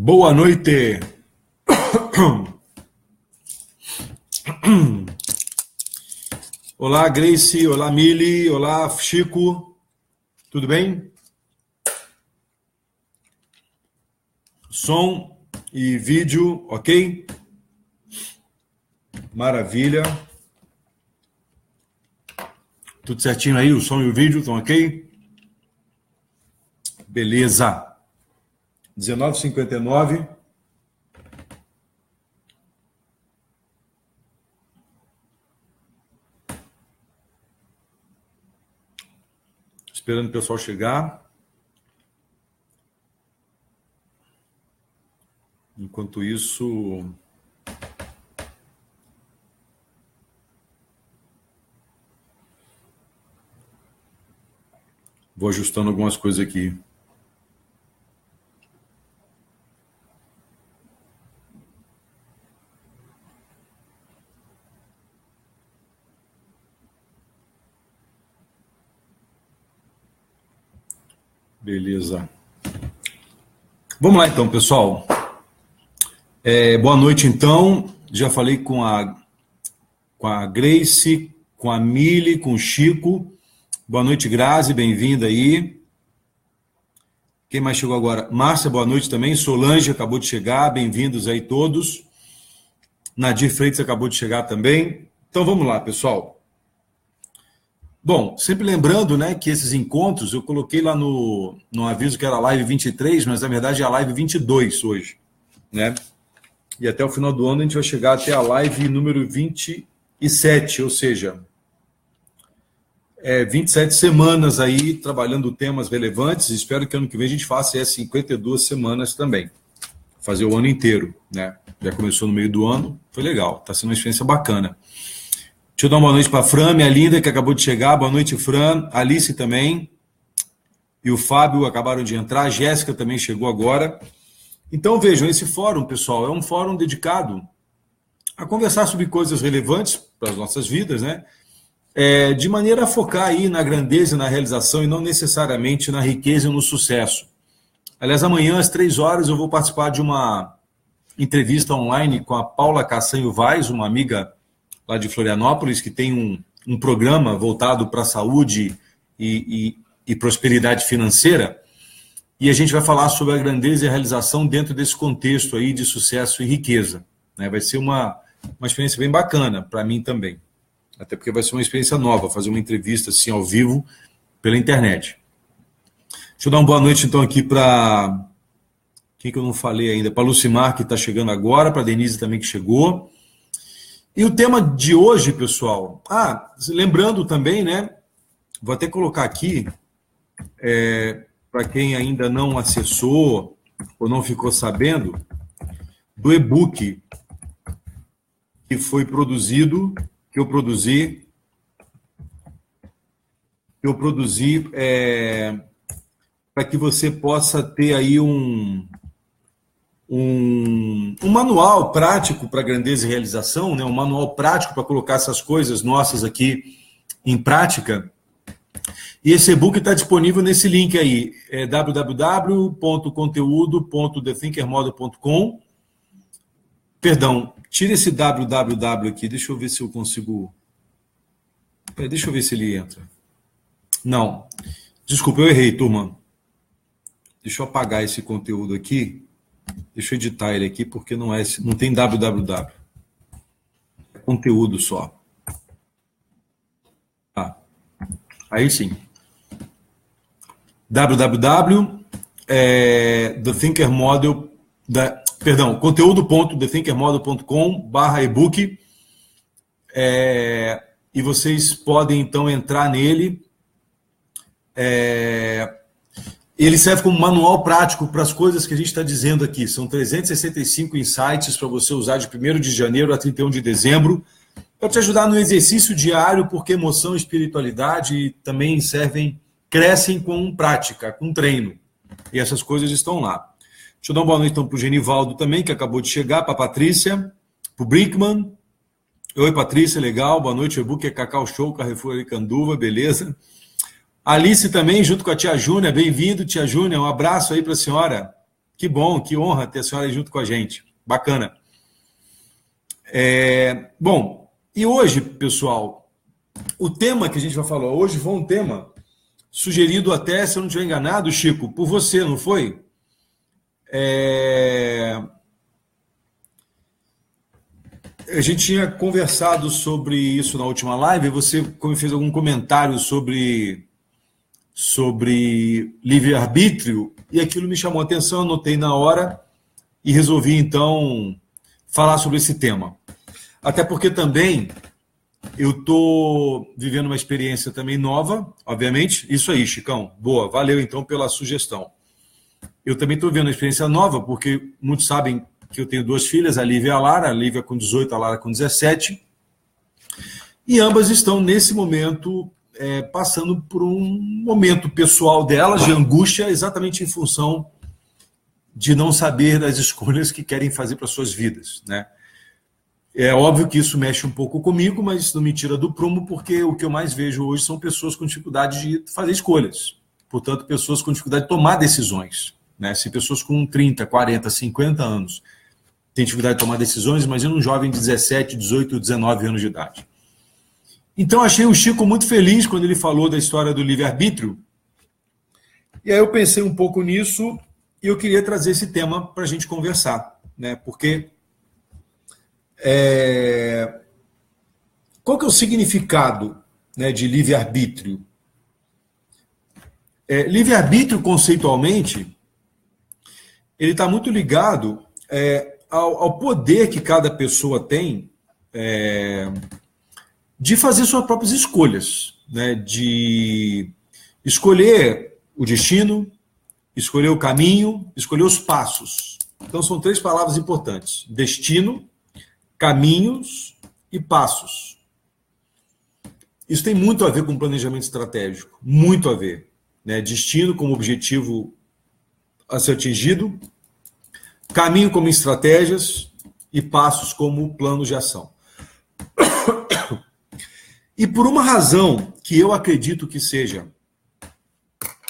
Boa noite. Olá, Grace. Olá, Mili. Olá, Chico. Tudo bem? Som e vídeo, ok? Maravilha. Tudo certinho aí? O som e o vídeo estão ok? Beleza. 19h59. Esperando o pessoal chegar. Enquanto isso, vou ajustando algumas coisas aqui. Beleza. Vamos lá então, pessoal. Boa noite então. Já falei com a Grace, com a Mili, com o Chico. Boa noite, Grazi, bem-vinda aí. Quem mais chegou agora? Márcia, boa noite também. Solange acabou de chegar, bem-vindos aí todos. Nadir Freitas acabou de chegar também. Então vamos lá, pessoal. Bom, sempre lembrando, né, que esses encontros, eu coloquei lá no aviso que era a live 23, mas na verdade é a live 22 hoje, né? E até o final do ano a gente vai chegar até a live número 27, ou seja, 27 semanas aí trabalhando temas relevantes. Espero que ano que vem a gente faça 52 semanas também. Fazer o ano inteiro, né? Já começou no meio do ano, foi legal, tá sendo uma experiência bacana. Deixa eu dar uma boa noite para a Fran, minha linda, que acabou de chegar. Boa noite, Fran. Alice também. E o Fábio acabaram de entrar. A Jéssica também chegou agora. Então, vejam, esse fórum, pessoal, é um fórum dedicado a conversar sobre coisas relevantes para as nossas vidas, né? De maneira a focar aí na grandeza e na realização e não necessariamente na riqueza e no sucesso. Aliás, amanhã, às 3 horas, eu vou participar de uma entrevista online com a Paula Cassanho Vaz, uma amiga lá de Florianópolis, que tem um programa voltado para a saúde e prosperidade financeira, e a gente vai falar sobre a grandeza e a realização dentro desse contexto aí de sucesso e riqueza, né? Vai ser uma experiência bem bacana para mim também, até porque vai ser uma experiência nova, fazer uma entrevista assim ao vivo pela internet. Deixa eu dar uma boa noite então aqui para quem que eu não falei ainda, para a Lucimar, que está chegando agora, para a Denise também que chegou. E o tema de hoje, pessoal, lembrando também, né, vou até colocar aqui, para quem ainda não acessou ou não ficou sabendo, do e-book que foi produzido, que eu produzi para que você possa ter aí um manual prático para grandeza e realização, né? Um manual prático para colocar essas coisas nossas aqui em prática. E esse e-book está disponível nesse link aí, www.conteúdo.thethinkermodel.com. Perdão, tira esse www aqui, deixa eu ver se eu consigo... deixa eu ver se ele entra. Não, desculpa, eu errei, turma. Deixa eu apagar esse conteúdo aqui. Deixa eu editar ele aqui, porque não tem www. É conteúdo só. Aí sim. www.thethinkermodel, conteúdo.thethinkermodel.com/ebook. E vocês podem então entrar nele. Ele serve como manual prático para as coisas que a gente está dizendo aqui. São 365 insights para você usar de 1º de janeiro a 31 de dezembro, para te ajudar no exercício diário, porque emoção e espiritualidade também crescem com prática, com treino. E essas coisas estão lá. Deixa eu dar uma boa noite então para o Genivaldo também, que acabou de chegar, para a Patrícia, para o Brinkman. Oi, Patrícia, legal. Boa noite, o e-book é Cacau Show, Carrefour Aricanduva, beleza. Alice também, junto com a tia Júnia, bem-vindo, tia Júnia, um abraço aí para a senhora. Que bom, que honra ter a senhora aí junto com a gente. Bacana. Bom, e hoje, pessoal, o tema que a gente vai falar hoje foi um tema sugerido até, se eu não estiver enganado, Chico, por você, não foi? A gente tinha conversado sobre isso na última live, você fez algum comentário sobre livre-arbítrio, e aquilo me chamou a atenção, anotei na hora e resolvi, então, falar sobre esse tema. Até porque também eu estou vivendo uma experiência também nova, obviamente. Isso aí, Chicão. Boa, valeu então pela sugestão. Eu também estou vivendo uma experiência nova, porque muitos sabem que eu tenho 2 filhas, a Lívia e a Lara com 18, a Lara com 17, e ambas estão, nesse momento, passando por um momento pessoal delas de angústia, exatamente em função de não saber das escolhas que querem fazer para suas vidas, né? É óbvio que isso mexe um pouco comigo, mas não me tira do prumo, porque o que eu mais vejo hoje são pessoas com dificuldade de fazer escolhas. Portanto, pessoas com dificuldade de tomar decisões, né? Se pessoas com 30, 40, 50 anos têm dificuldade de tomar decisões, imagina um jovem de 17, 18, 19 anos de idade. Então, achei o Chico muito feliz quando ele falou da história do livre-arbítrio. E aí eu pensei um pouco nisso e eu queria trazer esse tema para a gente conversar, né? Porque qual que é o significado, né, de livre-arbítrio? Livre-arbítrio, conceitualmente, ele está muito ligado ao poder que cada pessoa tem de fazer suas próprias escolhas, né? De escolher o destino, escolher o caminho, escolher os passos. Então, são 3 palavras importantes: destino, caminhos e passos. Isso tem muito a ver com planejamento estratégico, muito a ver, né? Destino como objetivo a ser atingido, caminho como estratégias e passos como planos de ação. E por uma razão que eu acredito que seja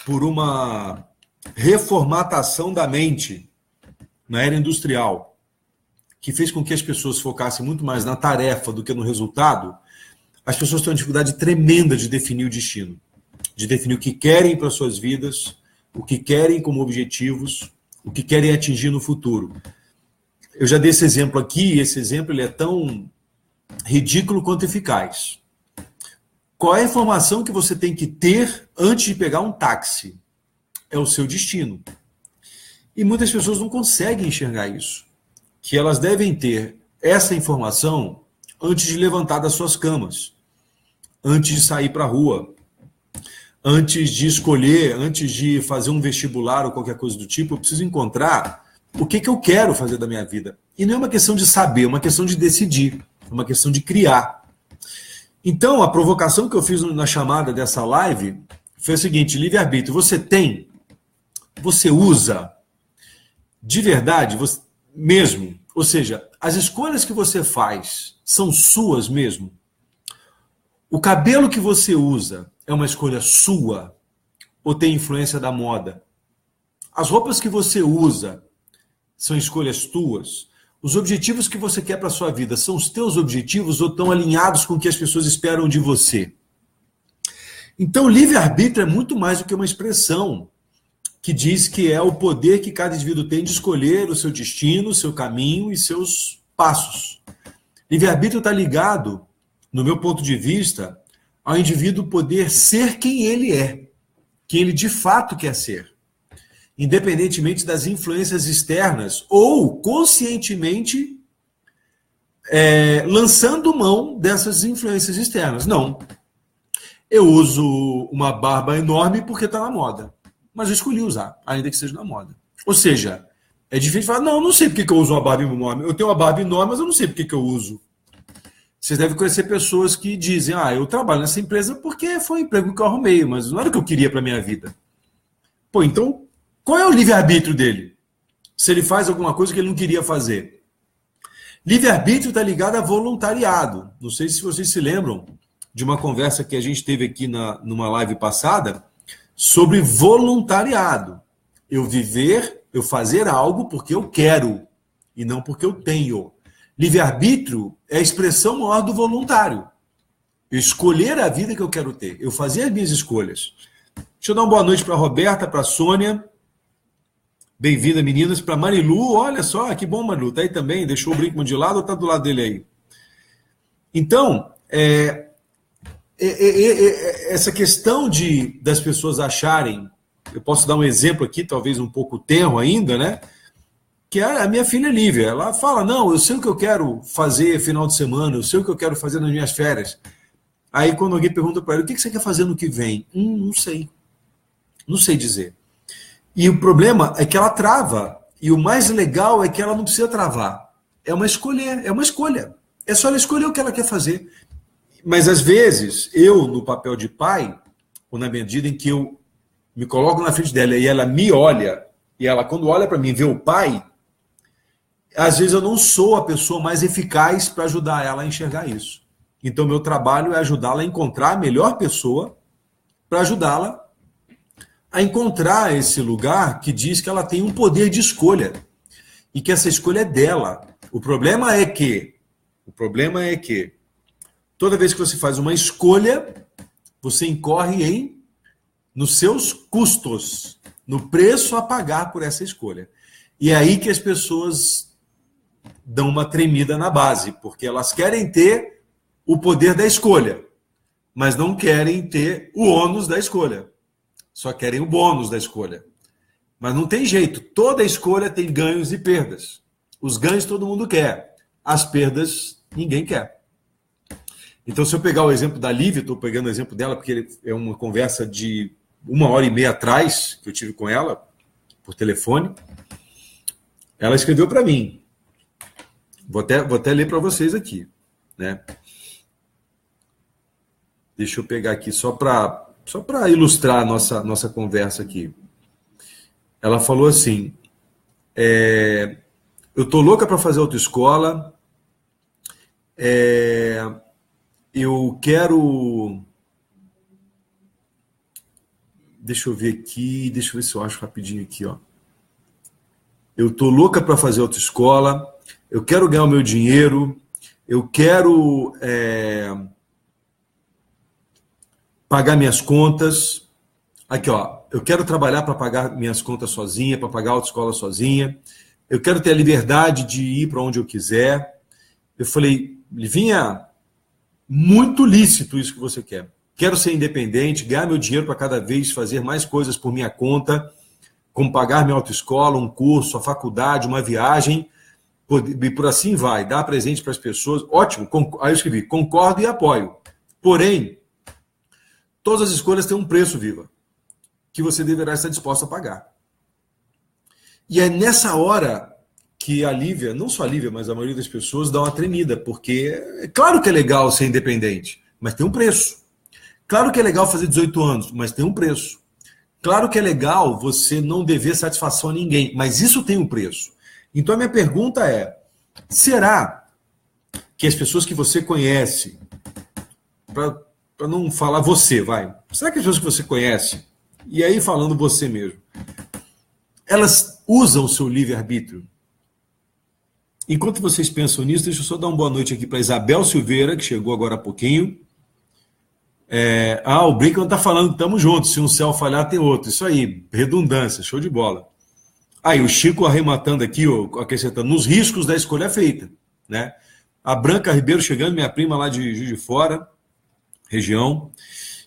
por uma reformatação da mente na era industrial, que fez com que as pessoas focassem muito mais na tarefa do que no resultado, as pessoas têm uma dificuldade tremenda de definir o destino, de definir o que querem para suas vidas, o que querem como objetivos, o que querem atingir no futuro. Eu já dei esse exemplo aqui, e esse exemplo ele é tão ridículo quanto eficaz. Qual é a informação que você tem que ter antes de pegar um táxi? É o seu destino. E muitas pessoas não conseguem enxergar isso. Que elas devem ter essa informação antes de levantar das suas camas, antes de sair para a rua, antes de escolher, antes de fazer um vestibular ou qualquer coisa do tipo. Eu preciso encontrar o que eu quero fazer da minha vida. E não é uma questão de saber, é uma questão de decidir, é uma questão de criar. Então, a provocação que eu fiz na chamada dessa live foi a seguinte: livre-arbítrio, você usa de verdade, mesmo? Ou seja, as escolhas que você faz são suas mesmo? O cabelo que você usa é uma escolha sua ou tem influência da moda? As roupas que você usa são escolhas tuas? Os objetivos que você quer para a sua vida são os teus objetivos ou estão alinhados com o que as pessoas esperam de você? Então, livre-arbítrio é muito mais do que uma expressão que diz que é o poder que cada indivíduo tem de escolher o seu destino, o seu caminho e seus passos. Livre-arbítrio está ligado, no meu ponto de vista, ao indivíduo poder ser quem ele de fato quer ser, independentemente das influências externas ou conscientemente lançando mão dessas influências externas. Não. Eu uso uma barba enorme porque está na moda, mas eu escolhi usar, ainda que seja na moda. Ou seja, é difícil falar, não sei porque que eu uso uma barba enorme. Eu tenho uma barba enorme, mas eu não sei porque que eu uso. Vocês devem conhecer pessoas que dizem, eu trabalho nessa empresa porque foi um emprego que eu arrumei, mas não era o que eu queria para a minha vida. Pô, então, qual é o livre-arbítrio dele? Se ele faz alguma coisa que ele não queria fazer. Livre-arbítrio está ligado a voluntariado. Não sei se vocês se lembram de uma conversa que a gente teve aqui numa live passada sobre voluntariado. Eu viver Eu fazer algo porque eu quero e não porque eu tenho. Livre-arbítrio é a expressão maior do voluntário. Eu escolher a vida que eu quero ter. Eu fazer as minhas escolhas. Deixa eu dar uma boa noite para a Roberta, para a Sônia. Bem-vinda, meninas. Para Marilu, olha só, que bom, Marilu. Está aí também? Deixou o Brinkman de lado ou está do lado dele aí? Então, essa questão das pessoas acharem, eu posso dar um exemplo aqui, talvez um pouco tenro ainda, né? Que a minha filha Lívia, ela fala, não, eu sei o que eu quero fazer final de semana, eu sei o que eu quero fazer nas minhas férias. Aí quando alguém pergunta para ela, o que você quer fazer no que vem? Não sei. Não sei dizer. E o problema é que ela trava. E o mais legal é que ela não precisa travar. É uma escolha. É só ela escolher o que ela quer fazer. Mas às vezes, eu, no papel de pai, ou na medida em que eu me coloco na frente dela e ela me olha, e ela, quando olha para mim, vê o pai, às vezes eu não sou a pessoa mais eficaz para ajudar ela a enxergar isso. Então, meu trabalho é ajudá-la a encontrar a melhor pessoa para ajudá-la a encontrar esse lugar que diz que ela tem um poder de escolha e que essa escolha é dela. O problema é que toda vez que você faz uma escolha, você incorre nos seus custos, no preço a pagar por essa escolha. E é aí que as pessoas dão uma tremida na base, porque elas querem ter o poder da escolha, mas não querem ter o ônus da escolha. Só querem o bônus da escolha. Mas não tem jeito. Toda escolha tem ganhos e perdas. Os ganhos todo mundo quer. As perdas ninguém quer. Então, se eu pegar o exemplo da Lívia, estou pegando o exemplo dela, porque é uma conversa de 1h30 atrás, que eu tive com ela, por telefone. Ela escreveu para mim. Vou até ler para vocês aqui, né? Deixa eu pegar aqui só para ilustrar a nossa conversa aqui. Ela falou assim, eu tô louca para fazer autoescola, eu quero... Deixa eu ver aqui, deixa eu ver se eu acho rapidinho aqui, ó. Eu tô louca para fazer autoescola, eu quero ganhar o meu dinheiro, eu quero... pagar minhas contas. Aqui, ó, eu quero trabalhar para pagar minhas contas sozinha, para pagar a autoescola sozinha. Eu quero ter a liberdade de ir para onde eu quiser. Eu falei, Livinha, muito lícito isso que você quer. Quero ser independente, ganhar meu dinheiro para cada vez fazer mais coisas por minha conta, como pagar minha autoescola, um curso, a faculdade, uma viagem, e por assim vai, dar presente para as pessoas. Ótimo, aí eu escrevi, concordo e apoio. Porém, todas as escolhas têm um preço, Viva, que você deverá estar disposto a pagar. E é nessa hora que a Lívia, não só a Lívia, mas a maioria das pessoas dá uma tremida, porque é claro que é legal ser independente, mas tem um preço. Claro que é legal fazer 18 anos, mas tem um preço. Claro que é legal você não dever satisfação a ninguém, mas isso tem um preço. Então a minha pergunta é, será que as pessoas que você conhece, para não falar você, vai. Será que as pessoas que você conhece, e aí falando você mesmo, elas usam o seu livre-arbítrio? Enquanto vocês pensam nisso, deixa eu só dar uma boa noite aqui para Isabel Silveira, que chegou agora há pouquinho. O Brinkman está falando, estamos juntos, se um céu falhar tem outro. Isso aí, redundância, show de bola. Aí o Chico arrematando aqui, acrescentando, nos riscos da escolha feita, né? A Branca Ribeiro chegando, minha prima lá de Juiz de Fora, região.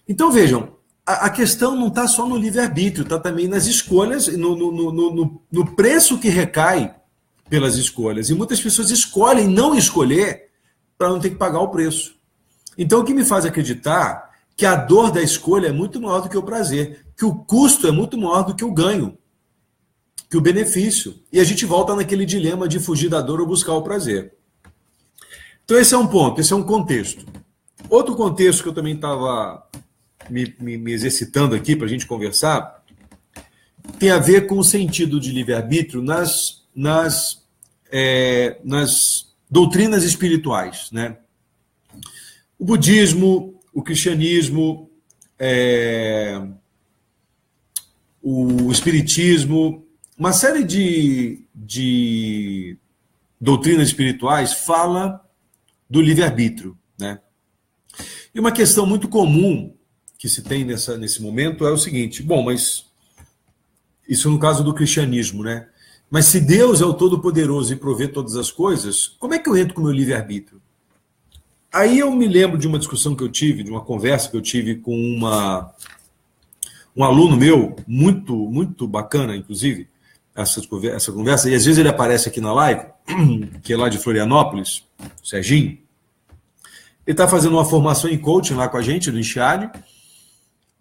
Então, vejam, a questão não está só no livre-arbítrio, está também nas escolhas, no preço que recai pelas escolhas. E muitas pessoas escolhem não escolher para não ter que pagar o preço. Então, o que me faz acreditar que a dor da escolha é muito maior do que o prazer, que o custo é muito maior do que o ganho, que o benefício. E a gente volta naquele dilema de fugir da dor ou buscar o prazer. Então, esse é um ponto, esse é um contexto. Outro contexto que eu também estava me exercitando aqui para a gente conversar tem a ver com o sentido de livre-arbítrio nas doutrinas espirituais, né? O budismo, o cristianismo, o espiritismo, uma série de doutrinas espirituais fala do livre-arbítrio, né? E uma questão muito comum que se tem nesse momento é o seguinte: bom, mas isso no caso do cristianismo, né? Mas se Deus é o Todo-Poderoso e provê todas as coisas, como é que eu entro com o meu livre-arbítrio? Aí eu me lembro de uma discussão que eu tive, de uma conversa que eu tive com um aluno meu, muito, muito bacana, inclusive, essa conversa, e às vezes ele aparece aqui na live, que é lá de Florianópolis, o Serginho. Ele está fazendo uma formação em coaching lá com a gente, do Enxade,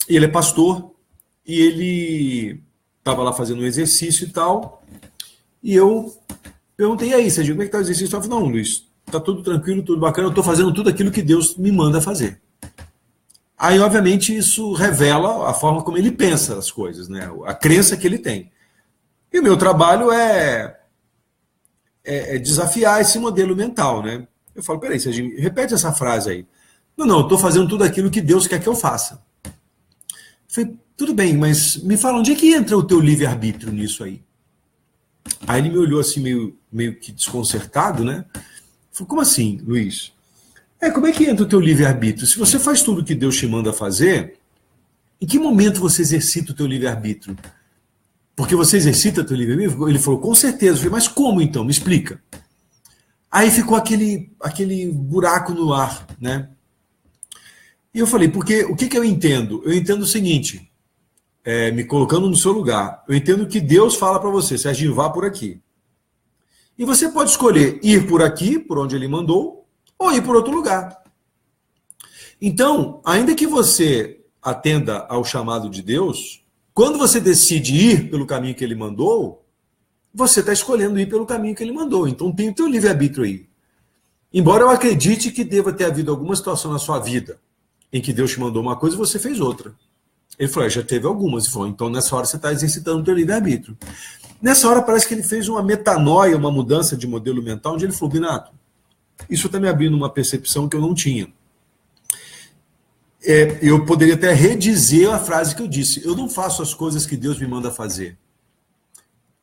e ele é pastor, e ele estava lá fazendo um exercício e tal, e eu perguntei, e aí, Serginho, como é que está o exercício? Ele falou, não, Luiz, está tudo tranquilo, tudo bacana, eu estou fazendo tudo aquilo que Deus me manda fazer. Aí, obviamente, isso revela a forma como ele pensa as coisas, né? A crença que ele tem. E o meu trabalho é desafiar esse modelo mental, né? Eu falo, peraí, Serginho, repete essa frase aí. Não, eu estou fazendo tudo aquilo que Deus quer que eu faça. Eu falei, tudo bem, mas me fala, onde é que entra o teu livre-arbítrio nisso aí? Aí ele me olhou assim, meio que desconcertado, né? Eu falei, como assim, Luiz? Como é que entra o teu livre-arbítrio? Se você faz tudo que Deus te manda fazer, em que momento você exercita o teu livre-arbítrio? Porque você exercita o teu livre-arbítrio? Ele falou, com certeza. Eu falei, mas como então? Me explica. Aí ficou aquele buraco no ar, né? E eu falei, porque o que eu entendo? Eu entendo o seguinte, me colocando no seu lugar, eu entendo que Deus fala para você, Serginho, vá por aqui. E você pode escolher ir por aqui, por onde ele mandou, ou ir por outro lugar. Então, ainda que você atenda ao chamado de Deus, quando você decide ir pelo caminho que ele mandou, você está escolhendo ir pelo caminho que ele mandou. Então tem o teu livre-arbítrio aí. Embora eu acredite que deva ter havido alguma situação na sua vida em que Deus te mandou uma coisa e você fez outra. Ele falou, já teve algumas. Ele falou, então nessa hora você está exercitando o teu livre-arbítrio. Nessa hora parece que ele fez uma metanoia, uma mudança de modelo mental, onde ele falou, Binato, isso está me abrindo uma percepção que eu não tinha. Eu poderia até redizer a frase que eu disse. Eu não faço as coisas que Deus me manda fazer.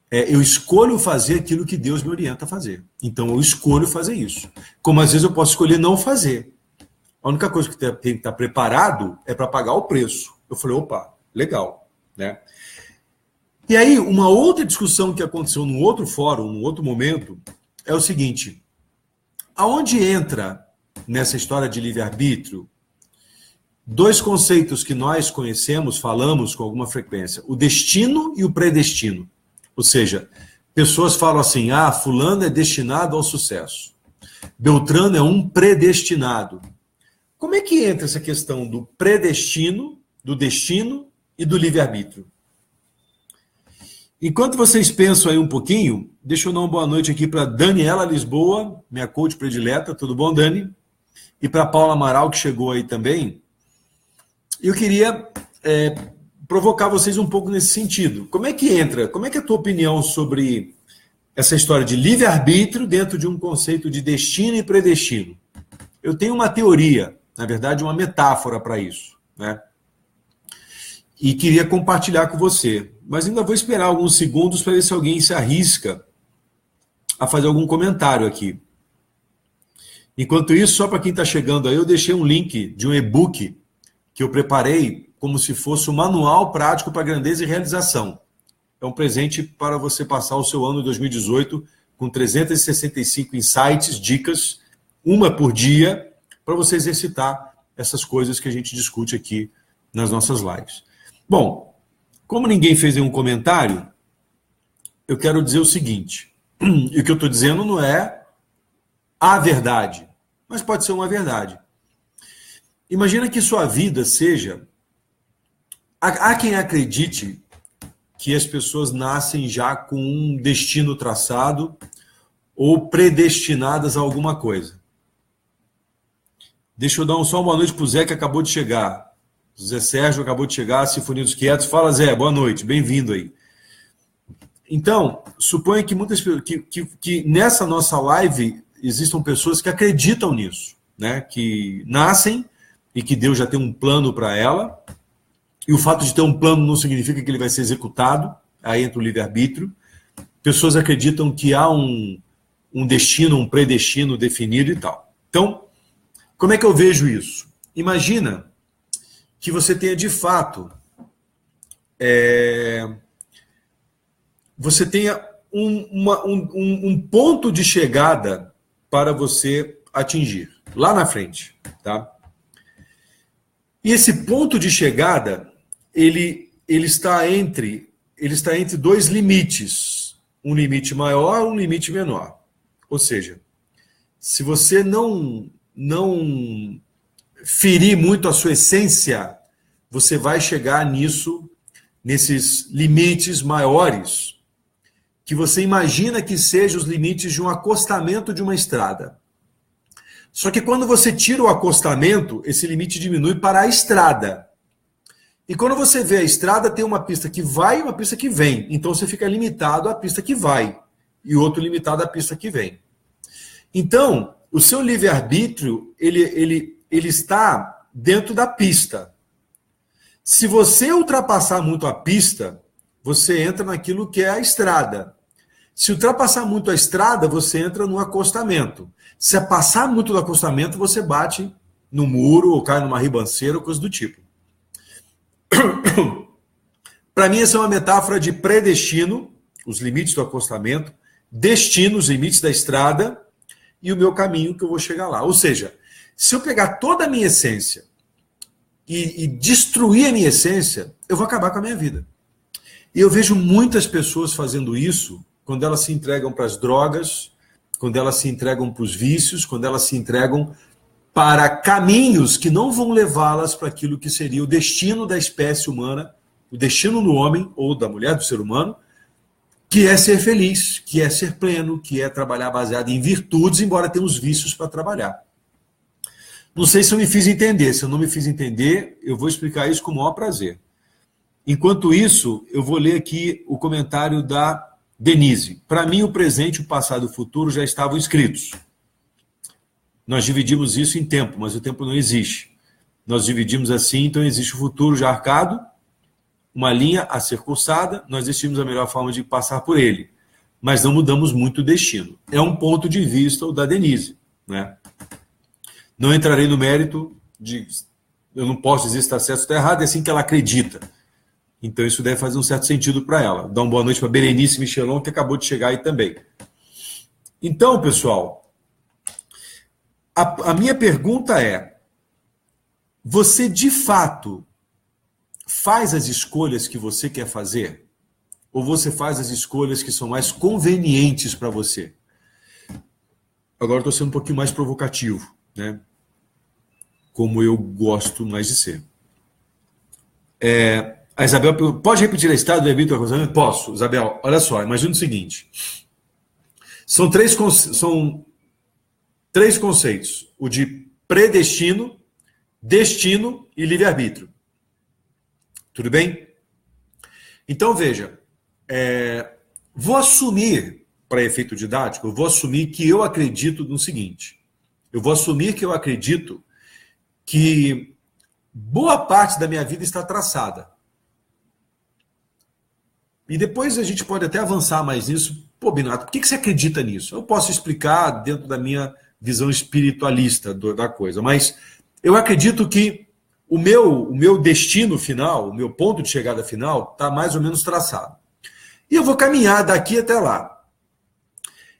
Eu escolho fazer aquilo que Deus me orienta a fazer. Então eu escolho fazer isso. Como às vezes eu posso escolher não fazer. A única coisa que tem que estar preparado é para pagar o preço. Eu falei, opa, legal, né? E aí, uma outra discussão que aconteceu num outro fórum, num outro momento, é o seguinte: aonde entra nessa história de livre-arbítrio dois conceitos que nós conhecemos, falamos com alguma frequência, o destino e o predestino. Ou seja, pessoas falam assim, fulano é destinado ao sucesso. Beltrano é um predestinado. Como é que entra essa questão do predestino, do destino e do livre-arbítrio? Enquanto vocês pensam aí um pouquinho, deixa eu dar uma boa noite aqui para Daniela Lisboa, minha coach predileta. Tudo bom, Dani? E para Paula Amaral, que chegou aí também. Eu queria provocar vocês um pouco nesse sentido. Como é que entra? Como é que é a tua opinião sobre essa história de livre-arbítrio dentro de um conceito de destino e predestino? Eu tenho uma teoria, na verdade, uma metáfora para isso, né? E queria compartilhar com você. Mas ainda vou esperar alguns segundos para ver se alguém se arrisca a fazer algum comentário aqui. Enquanto isso, só para quem está chegando aí, eu deixei um link de um e-book que eu preparei como se fosse um manual prático para grandeza e realização. É um presente para você passar o seu ano de 2018 com 365 insights, dicas, uma por dia, para você exercitar essas coisas que a gente discute aqui nas nossas lives. Bom, como ninguém fez nenhum comentário, eu quero dizer o seguinte, e o que eu estou dizendo não é a verdade, mas pode ser uma verdade. Imagina que sua vida seja... Há quem acredite que as pessoas nascem já com um destino traçado ou predestinadas a alguma coisa. Deixa eu dar só uma boa noite para o Zé, que acabou de chegar. Zé Sérgio acabou de chegar, Sinfonia dos Quietos. Fala, Zé, boa noite, bem-vindo aí. Então, suponha que muitas que nessa nossa live existam pessoas que acreditam nisso, né? Que nascem e que Deus já tem um plano para ela, e o fato de ter um plano não significa que ele vai ser executado, aí entra o livre-arbítrio, pessoas acreditam que há um destino, um predestino definido e tal. Então, como é que eu vejo isso? Imagina que você tenha de fato, você tenha um ponto de chegada para você atingir, lá na frente, tá? E esse ponto de chegada, ele está entre dois limites, um limite maior e um limite menor. Ou seja, se você não ferir muito a sua essência, você vai chegar nesses limites maiores, que você imagina que sejam os limites de um acostamento de uma estrada. Só que quando você tira o acostamento, esse limite diminui para a estrada. E quando você vê a estrada, tem uma pista que vai e uma pista que vem. Então você fica limitado à pista que vai e o outro limitado à pista que vem. Então, o seu livre-arbítrio, ele está dentro da pista. Se você ultrapassar muito a pista, você entra naquilo que é a estrada. Se ultrapassar muito a estrada, você entra no acostamento. Se passar muito do acostamento, você bate no muro ou cai numa ribanceira ou coisa do tipo. Para mim, essa é uma metáfora de predestino, os limites do acostamento, destino, os limites da estrada e o meu caminho que eu vou chegar lá. Ou seja, se eu pegar toda a minha essência e destruir a minha essência, eu vou acabar com a minha vida. E eu vejo muitas pessoas fazendo isso quando elas se entregam para as drogas, quando elas se entregam para os vícios, quando elas se entregam para caminhos que não vão levá-las para aquilo que seria o destino da espécie humana, o destino do homem ou da mulher, do ser humano, que é ser feliz, que é ser pleno, que é trabalhar baseado em virtudes, embora tenha os vícios para trabalhar. Não sei se eu me fiz entender. Se eu não me fiz entender, eu vou explicar isso com o maior prazer. Enquanto isso, eu vou ler aqui o comentário da Denise. Para mim, o presente, o passado e o futuro já estavam escritos. Nós dividimos isso em tempo, mas o tempo não existe. Nós dividimos assim, então existe o futuro já arcado, uma linha a ser cursada, nós decidimos a melhor forma de passar por ele. Mas não mudamos muito o destino. É um ponto de vista o da Denise, né? Não entrarei no mérito de... Eu não posso dizer se está certo ou está errado, é assim que ela acredita. Então isso deve fazer um certo sentido para ela. Dá uma boa noite para Berenice Michelon, que acabou de chegar aí também. Então, pessoal, a minha pergunta é: você de fato faz as escolhas que você quer fazer? Ou você faz as escolhas que são mais convenientes para você? Agora estou sendo um pouquinho mais provocativo, né? Como eu gosto mais de ser. A Isabel, pode repetir a estado do arbítrio do acostamento? Posso, Isabel. Olha só, imagina o seguinte. São três conceitos. O de predestino, destino e livre-arbítrio. Tudo bem? Então, veja. Vou assumir, para efeito didático, eu vou assumir que eu acredito no seguinte. Eu vou assumir que eu acredito que boa parte da minha vida está traçada. E depois a gente pode até avançar mais nisso. Pô, Binato, por que você acredita nisso? Eu posso explicar dentro da minha visão espiritualista da coisa, mas eu acredito que o meu destino final, o meu ponto de chegada final, está mais ou menos traçado. E eu vou caminhar daqui até lá.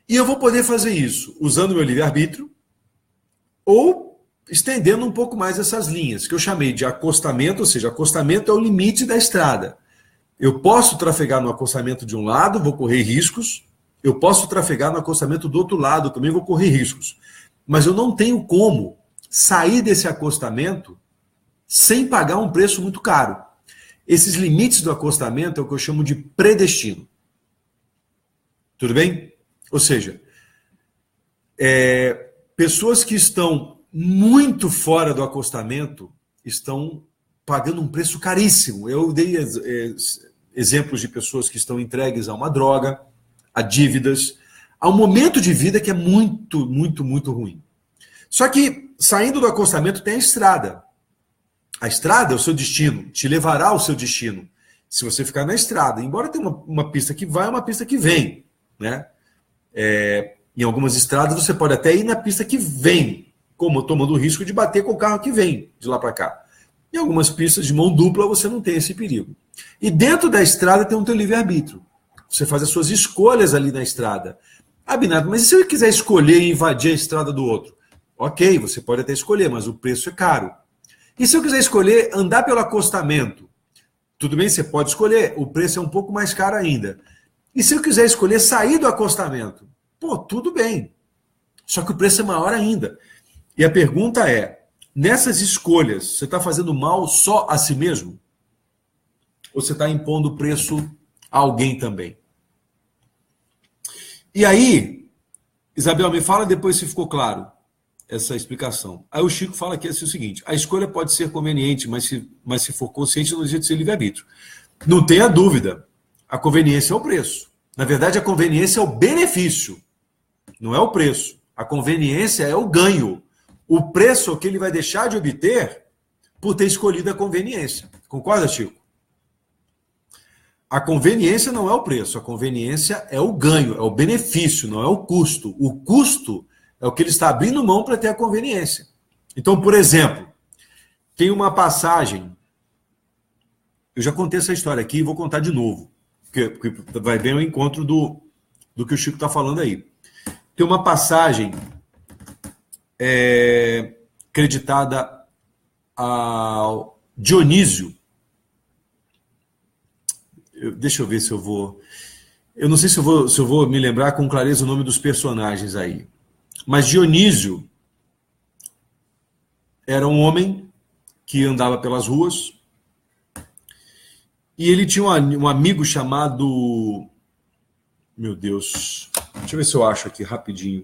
E eu vou poder fazer isso usando o meu livre-arbítrio ou estendendo um pouco mais essas linhas, que eu chamei de acostamento, ou seja, acostamento é o limite da estrada. Eu posso trafegar no acostamento de um lado, vou correr riscos. Eu posso trafegar no acostamento do outro lado, também vou correr riscos. Mas eu não tenho como sair desse acostamento sem pagar um preço muito caro. Esses limites do acostamento é o que eu chamo de predestino. Tudo bem? Ou seja, pessoas que estão muito fora do acostamento estão pagando um preço caríssimo. Eu dei exemplos de pessoas que estão entregues a uma droga, a dívidas, a um momento de vida que é muito, muito, muito ruim. Só que, saindo do acostamento, tem a estrada. A estrada é o seu destino, te levará ao seu destino. Se você ficar na estrada, embora tenha uma pista que vai, uma pista que vem. né? Em algumas estradas você pode até ir na pista que vem, como tomando o risco de bater com o carro que vem de lá para cá. Em algumas pistas de mão dupla você não tem esse perigo. E dentro da estrada tem um teu livre-arbítrio. Você faz as suas escolhas ali na estrada. Ah, Binato, mas e se eu quiser escolher e invadir a estrada do outro? Ok, você pode até escolher, mas o preço é caro. E se eu quiser escolher andar pelo acostamento? Tudo bem, você pode escolher, o preço é um pouco mais caro ainda. E se eu quiser escolher sair do acostamento? Pô, tudo bem. Só que o preço é maior ainda. E a pergunta é, nessas escolhas, você está fazendo mal só a si mesmo? Ou você está impondo preço a alguém também? E aí, Isabel, me fala depois se ficou claro essa explicação. Aí o Chico fala que é o seguinte, a escolha pode ser conveniente, mas se for consciente, não existe ser livre-arbítrio. Não tenha dúvida, a conveniência é o preço. Na verdade, a conveniência é o benefício, não é o preço. A conveniência é o ganho. O preço é o que ele vai deixar de obter por ter escolhido a conveniência. Concorda, Chico? A conveniência não é o preço, a conveniência é o ganho, é o benefício, não é o custo. O custo é o que ele está abrindo mão para ter a conveniência. Então, por exemplo, tem uma passagem, eu já contei essa história aqui e vou contar de novo, porque vai bem ao encontro do que o Chico está falando aí. Tem uma passagem creditada ao Dionísio. Deixa eu ver se eu vou... Eu não sei se eu vou me lembrar com clareza o nome dos personagens aí. Mas Dionísio era um homem que andava pelas ruas e ele tinha um amigo chamado... Meu Deus... Deixa eu ver se eu acho aqui rapidinho.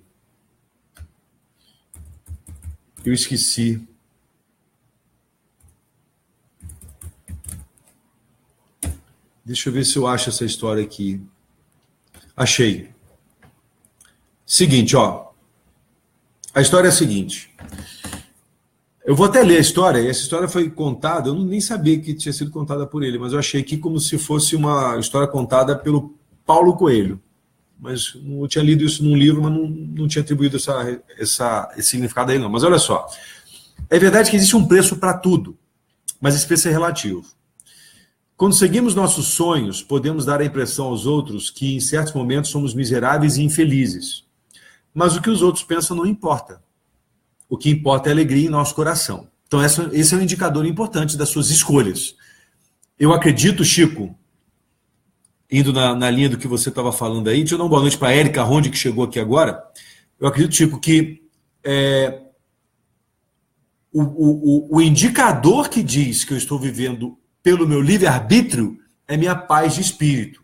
Eu esqueci. Deixa eu ver se eu acho essa história aqui. Achei. Seguinte, ó. A história é a seguinte. Eu vou até ler a história, e essa história foi contada, eu nem sabia que tinha sido contada por ele, mas eu achei aqui como se fosse uma história contada pelo Paulo Coelho. Mas eu tinha lido isso num livro, mas não tinha atribuído esse significado a ele, não. Mas olha só. É verdade que existe um preço para tudo, mas esse preço é relativo. Quando seguimos nossos sonhos, podemos dar a impressão aos outros que, em certos momentos, somos miseráveis e infelizes. Mas o que os outros pensam não importa. O que importa é a alegria em nosso coração. Então, esse é um indicador importante das suas escolhas. Eu acredito, Chico, indo na linha do que você estava falando aí, deixa eu dar uma boa noite para a Érica Ronde, que chegou aqui agora. Eu acredito, Chico, que o indicador que diz que eu estou vivendo pelo meu livre-arbítrio é minha paz de espírito.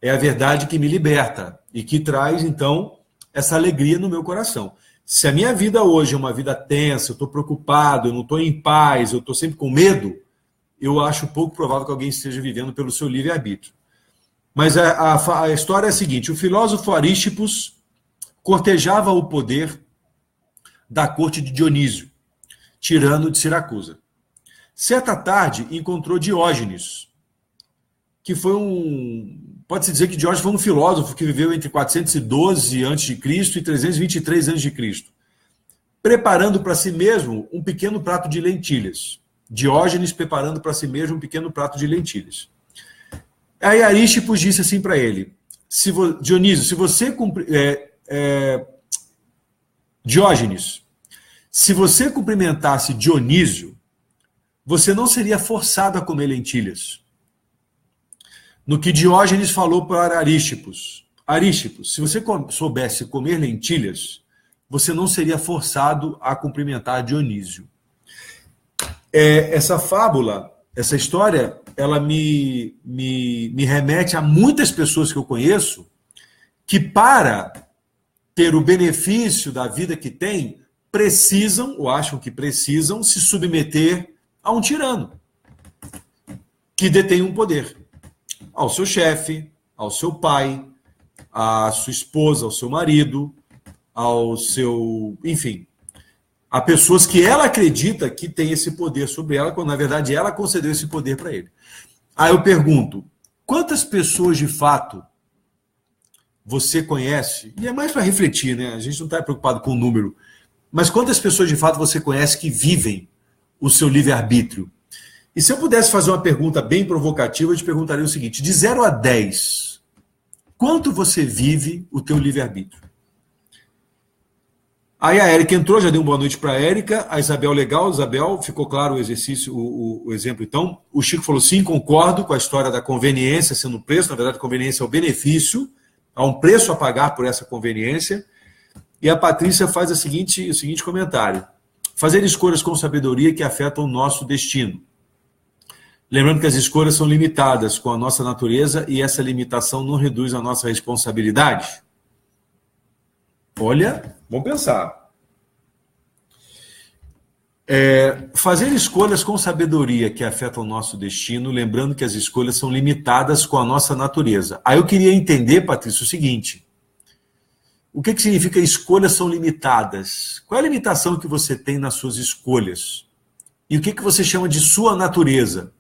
É a verdade que me liberta e que traz, então, essa alegria no meu coração. Se a minha vida hoje é uma vida tensa, eu estou preocupado, eu não estou em paz, eu estou sempre com medo, eu acho pouco provável que alguém esteja vivendo pelo seu livre-arbítrio. Mas a história é a seguinte, o filósofo Arístippos cortejava o poder da corte de Dionísio, tirano de Siracusa. Certa tarde, encontrou Diógenes, que foi pode-se dizer que Diógenes foi um filósofo que viveu entre 412 a.C. e 323 a.C., preparando para si mesmo um pequeno prato de lentilhas. Diógenes preparando para si mesmo um pequeno prato de lentilhas. Aí Arístippos disse assim para ele, Dionísio, se você Diógenes, se você cumprimentasse Dionísio, você não seria forçado a comer lentilhas. No que Diógenes falou para Arístippos, se você soubesse comer lentilhas, você não seria forçado a cumprimentar Dionísio. Essa fábula, essa história, ela me remete a muitas pessoas que eu conheço que, para ter o benefício da vida que têm, precisam, ou acham que precisam, se submeter a um tirano que detém um poder. Ao seu chefe, ao seu pai, à sua esposa, ao seu marido, ao seu... Enfim, há pessoas que ela acredita que tem esse poder sobre ela, quando na verdade ela concedeu esse poder para ele. Aí eu pergunto, quantas pessoas de fato você conhece, e é mais para refletir, né? A gente não está preocupado com o número, mas quantas pessoas de fato você conhece que vivem o seu livre-arbítrio? E se eu pudesse fazer uma pergunta bem provocativa, eu te perguntaria o seguinte: de 0 a 10, quanto você vive o teu livre-arbítrio? Aí a Érica entrou, já deu uma boa noite para a Érica. A Isabel, legal, Isabel, ficou claro o exercício, o exemplo então. O Chico falou, sim, concordo com a história da conveniência sendo um preço. Na verdade, a conveniência é o benefício. Há um preço a pagar por essa conveniência. E a Patrícia faz o seguinte comentário. Fazer escolhas com sabedoria que afetam o nosso destino. Lembrando que as escolhas são limitadas com a nossa natureza e essa limitação não reduz a nossa responsabilidade. Olha, vamos pensar. Fazer escolhas com sabedoria que afetam o nosso destino, lembrando que as escolhas são limitadas com a nossa natureza. Aí eu queria entender, Patrícia, o seguinte. O que significa escolhas são limitadas? Qual é a limitação que você tem nas suas escolhas? E o que você chama de sua natureza?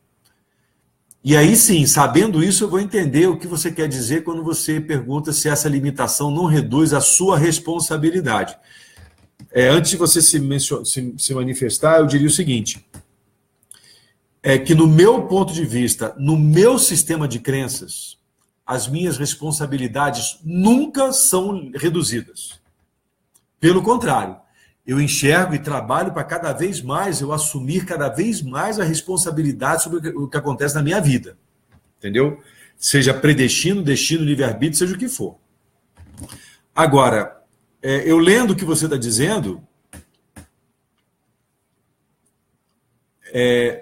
E aí sim, sabendo isso, eu vou entender o que você quer dizer quando você pergunta se essa limitação não reduz a sua responsabilidade. Antes de você se manifestar, eu diria o seguinte, que no meu ponto de vista, no meu sistema de crenças, as minhas responsabilidades nunca são reduzidas. Pelo contrário, eu enxergo e trabalho para cada vez mais eu assumir cada vez mais a responsabilidade sobre o que acontece na minha vida. Entendeu? Seja predestino, destino, livre-arbítrio, seja o que for. Agora, eu lendo o que você está dizendo,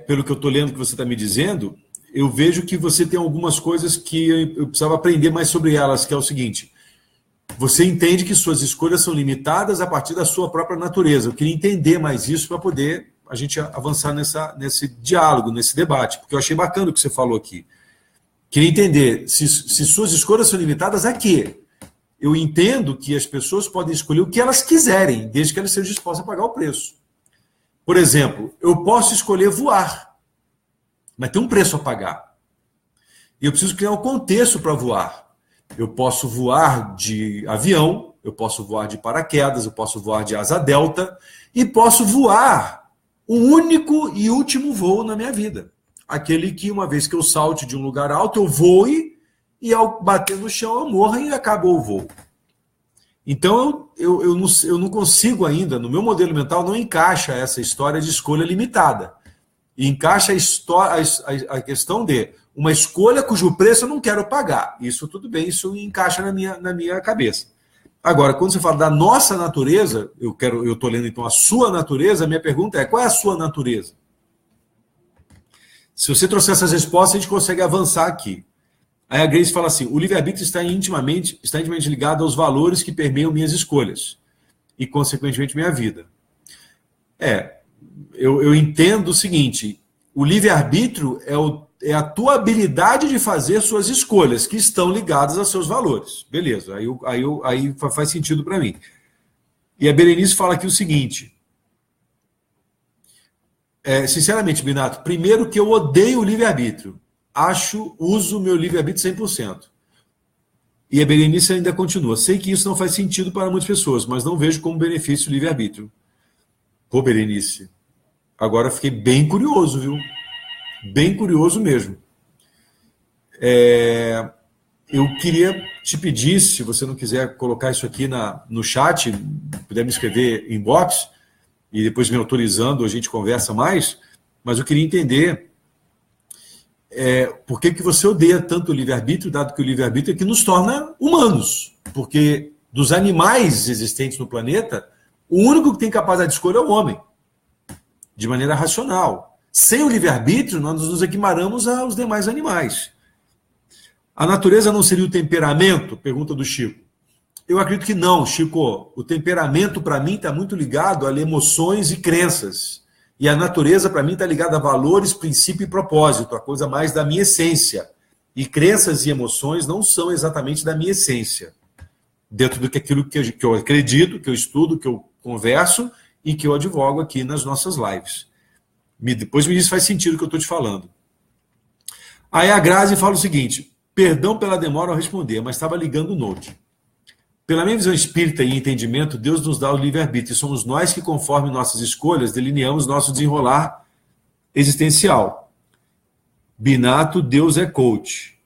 pelo que eu estou lendo o que você está me dizendo, eu vejo que você tem algumas coisas que eu precisava aprender mais sobre elas, que é o seguinte. Você entende que suas escolhas são limitadas a partir da sua própria natureza. Eu queria entender mais isso para poder a gente avançar nesse diálogo, nesse debate, porque eu achei bacana o que você falou aqui. Queria entender se suas escolhas são limitadas a quê? Eu entendo que as pessoas podem escolher o que elas quiserem, desde que elas sejam dispostas a pagar o preço. Por exemplo, eu posso escolher voar, mas tem um preço a pagar. E eu preciso criar um contexto para voar. Eu posso voar de avião, eu posso voar de paraquedas, eu posso voar de asa delta e posso voar um único e último voo na minha vida. Aquele que, uma vez que eu salte de um lugar alto, eu voe e ao bater no chão eu morra e acabou o voo. Então eu não consigo ainda, no meu modelo mental, não encaixa essa história de escolha limitada. E encaixa a questão de uma escolha cujo preço eu não quero pagar. Isso tudo bem, isso encaixa na minha cabeça. Agora, quando você fala da nossa natureza, eu estou lendo então a sua natureza, a minha pergunta é, qual é a sua natureza? Se você trouxer essas respostas, a gente consegue avançar aqui. Aí a Grace fala assim, o livre-arbítrio está intimamente ligado aos valores que permeiam minhas escolhas e, consequentemente, minha vida. Eu entendo o seguinte, o livre-arbítrio é a tua habilidade de fazer suas escolhas, que estão ligadas aos seus valores. Beleza, aí faz sentido para mim. E a Berenice fala aqui o seguinte, sinceramente, Binato, primeiro que eu odeio o livre-arbítrio. Uso meu livre-arbítrio 100%. E a Berenice ainda continua. Sei que isso não faz sentido para muitas pessoas, mas não vejo como benefício o livre-arbítrio. Pô, Berenice, agora fiquei bem curioso, viu? Bem curioso mesmo. Eu queria te pedir, se você não quiser colocar isso aqui no chat, puder me escrever inbox, e depois me autorizando, a gente conversa mais, mas eu queria entender por que você odeia tanto o livre-arbítrio, dado que o livre-arbítrio é que nos torna humanos. Porque dos animais existentes no planeta, o único que tem capacidade de escolha é o homem, de maneira racional. Sem o livre-arbítrio, nós nos equiparamos aos demais animais. A natureza não seria o temperamento? Pergunta do Chico. Eu acredito que não, Chico. O temperamento, para mim, está muito ligado a emoções e crenças. E a natureza, para mim, está ligada a valores, princípio e propósito, a coisa mais da minha essência. E crenças e emoções não são exatamente da minha essência. Dentro do que aquilo que eu acredito, que eu estudo, que eu converso e que eu advogo aqui nas nossas lives. Depois me diz se faz sentido o que eu estou te falando. Aí a Grazi fala o seguinte, perdão pela demora ao responder, mas estava ligando o note. Pela minha visão espírita e entendimento, Deus nos dá o livre-arbítrio. E somos nós que, conforme nossas escolhas, delineamos nosso desenrolar existencial. Binato, Deus é coach.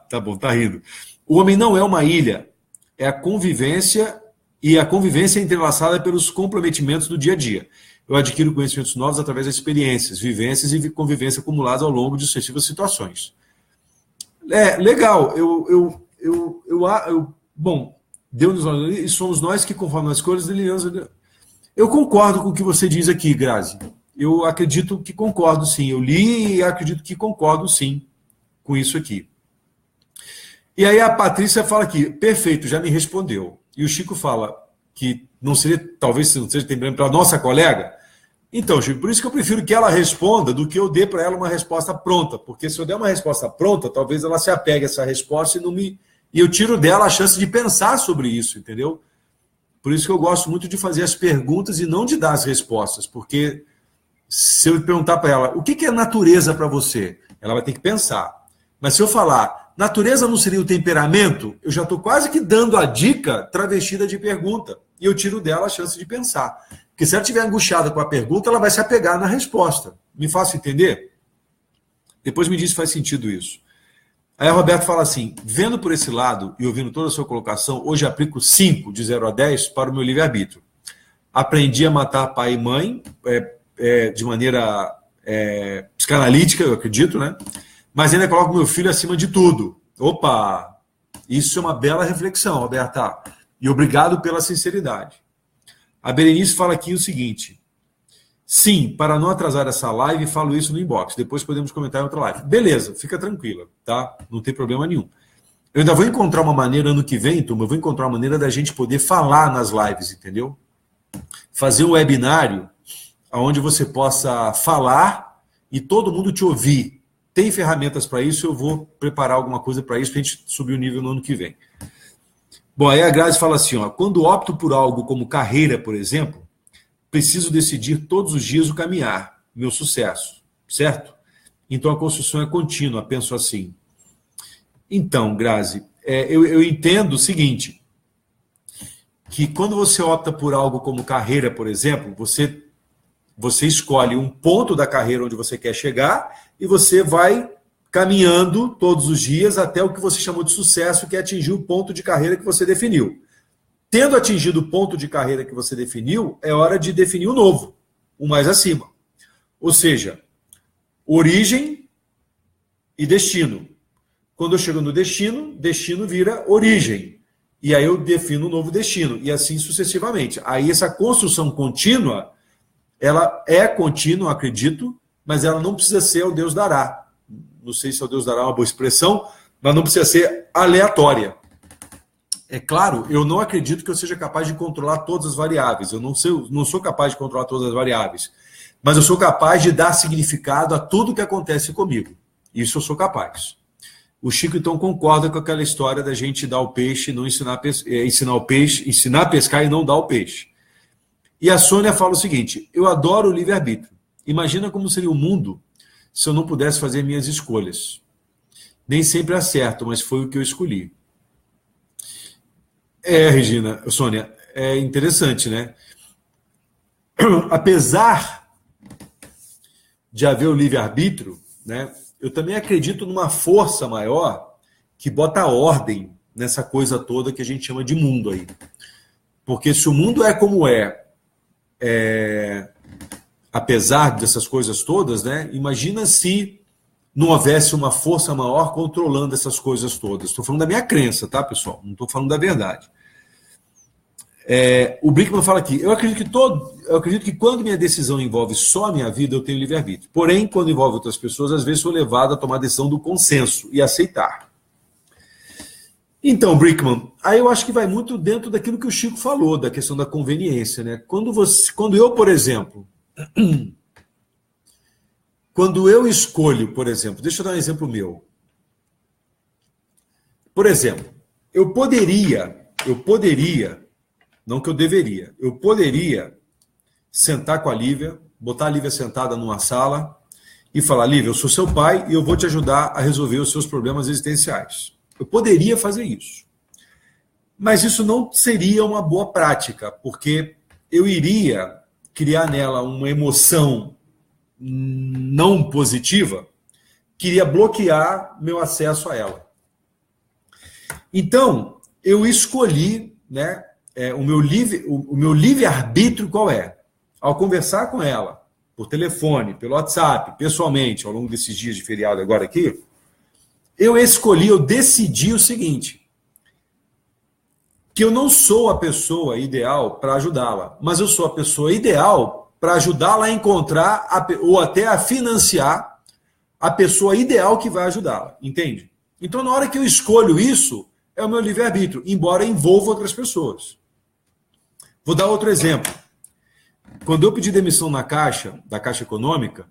Tá bom, tá rindo. O homem não é uma ilha. É a convivência, e a convivência é entrelaçada pelos comprometimentos do dia a dia. Eu adquiro conhecimentos novos através das experiências, vivências e convivência acumuladas ao longo de sucessivas situações. Legal. Bom, Deus nos, e somos nós que, conforme as escolhas, delineamos. Eu concordo com o que você diz aqui, Grazi. Eu acredito que concordo, sim. Eu li e acredito que concordo, sim, com isso aqui. E aí a Patrícia fala aqui, perfeito, já me respondeu. E o Chico fala que não seria, talvez não seja tempo para a nossa colega. Então, Chico, por isso que eu prefiro que ela responda do que eu dê para ela uma resposta pronta. Porque se eu der uma resposta pronta, talvez ela se apegue a essa resposta e eu tiro dela a chance de pensar sobre isso, entendeu? Por isso que eu gosto muito de fazer as perguntas e não de dar as respostas. Porque se eu perguntar para ela, o que é natureza para você? Ela vai ter que pensar. Mas se eu falar, natureza não seria o temperamento? Eu já estou quase que dando a dica travestida de pergunta. E eu tiro dela a chance de pensar. Porque se ela estiver angustiada com a pergunta, ela vai se apegar na resposta. Me faço entender? Depois me diz se faz sentido isso. Aí a Roberto fala assim, vendo por esse lado e ouvindo toda a sua colocação, hoje aplico 5 de 0 a 10 para o meu livre-arbítrio. Aprendi a matar pai e mãe de maneira psicanalítica, eu acredito, né? Mas ainda coloco meu filho acima de tudo. Opa! Isso é uma bela reflexão, Roberta. E obrigado pela sinceridade. A Berenice fala aqui o seguinte. Sim, para não atrasar essa live, falo isso no inbox. Depois podemos comentar em outra live. Beleza, fica tranquila, tá? Não tem problema nenhum. Eu ainda vou encontrar uma maneira ano que vem, turma, eu vou encontrar uma maneira da gente poder falar nas lives, entendeu? Fazer um webinário onde você possa falar e todo mundo te ouvir. Tem ferramentas para isso, eu vou preparar alguma coisa para isso, para a gente subir o nível no ano que vem. Bom, aí a Grazi fala assim, ó, quando opto por algo como carreira, por exemplo, preciso decidir todos os dias o caminhar, meu sucesso, certo? Então a construção é contínua, penso assim. Então, Grazi, eu entendo o seguinte, que quando você opta por algo como carreira, por exemplo, você escolhe um ponto da carreira onde você quer chegar e você vai caminhando todos os dias até o que você chamou de sucesso, que é atingir o ponto de carreira que você definiu. Tendo atingido o ponto de carreira que você definiu, é hora de definir o novo, o mais acima. Ou seja, origem e destino. Quando eu chego no destino, destino vira origem. E aí eu defino um novo destino. E assim sucessivamente. Aí essa construção contínua, ela é contínua, acredito, mas ela não precisa ser o Deus dará. Não sei se o Deus dará uma boa expressão, mas não precisa ser aleatória. É claro, eu não acredito que eu seja capaz de controlar todas as variáveis. Eu não sou capaz de controlar todas as variáveis. Mas eu sou capaz de dar significado a tudo que acontece comigo. Isso eu sou capaz. O Chico, então, concorda com aquela história da gente dar o peixe e não ensinar a pescar e não dar o peixe. E a Sônia fala o seguinte, eu adoro o livre-arbítrio. Imagina como seria o mundo se eu não pudesse fazer minhas escolhas. Nem sempre acerto, mas foi o que eu escolhi. Regina, Sônia, é interessante, né? Apesar de haver o livre-arbítrio, né, eu também acredito numa força maior que bota ordem nessa coisa toda que a gente chama de mundo aí. Porque se o mundo é como apesar dessas coisas todas, né, imagina se não houvesse uma força maior controlando essas coisas todas. Estou falando da minha crença, tá, pessoal? Não estou falando da verdade. O Brickman fala aqui, eu acredito que quando minha decisão envolve só a minha vida, eu tenho livre-arbítrio. Porém, quando envolve outras pessoas, às vezes sou levado a tomar a decisão do consenso e aceitar. Então, Brickman, aí eu acho que vai muito dentro daquilo que o Chico falou, da questão da conveniência, né? Quando eu, por exemplo, quando eu escolho, por exemplo, deixa eu dar um exemplo meu. Por exemplo, eu poderia, não que eu deveria, eu poderia sentar com a Lívia, botar a Lívia sentada numa sala e falar, Lívia, eu sou seu pai e eu vou te ajudar a resolver os seus problemas existenciais. Eu poderia fazer isso. Mas isso não seria uma boa prática, porque eu iria criar nela uma emoção não positiva, que iria bloquear meu acesso a ela. Então, eu escolhi, né, o meu livre-arbítrio qual é? Ao conversar com ela, por telefone, pelo WhatsApp, pessoalmente, ao longo desses dias de feriado agora aqui, eu decidi o seguinte, que eu não sou a pessoa ideal para ajudá-la, mas eu sou a pessoa ideal para ajudá-la a encontrar ou até a financiar a pessoa ideal que vai ajudá-la, entende? Então, na hora que eu escolho isso, é o meu livre-arbítrio, embora envolva outras pessoas. Vou dar outro exemplo. Quando eu pedi demissão da Caixa Econômica,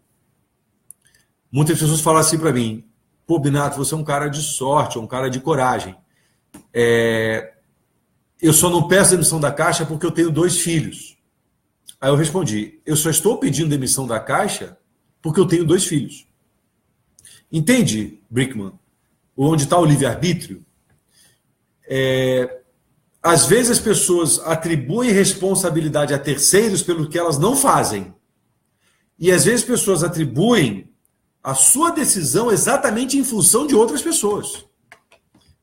muitas pessoas falaram assim para mim, pô, Binato, você é um cara de sorte, um cara de coragem. Eu só não peço demissão da Caixa porque eu tenho 2 filhos. Aí eu respondi, eu só estou pedindo demissão da Caixa porque eu tenho 2 filhos. Entende, Brickman? Onde está o livre-arbítrio? Às vezes as pessoas atribuem responsabilidade a terceiros pelo que elas não fazem. E às vezes as pessoas atribuem a sua decisão exatamente em função de outras pessoas.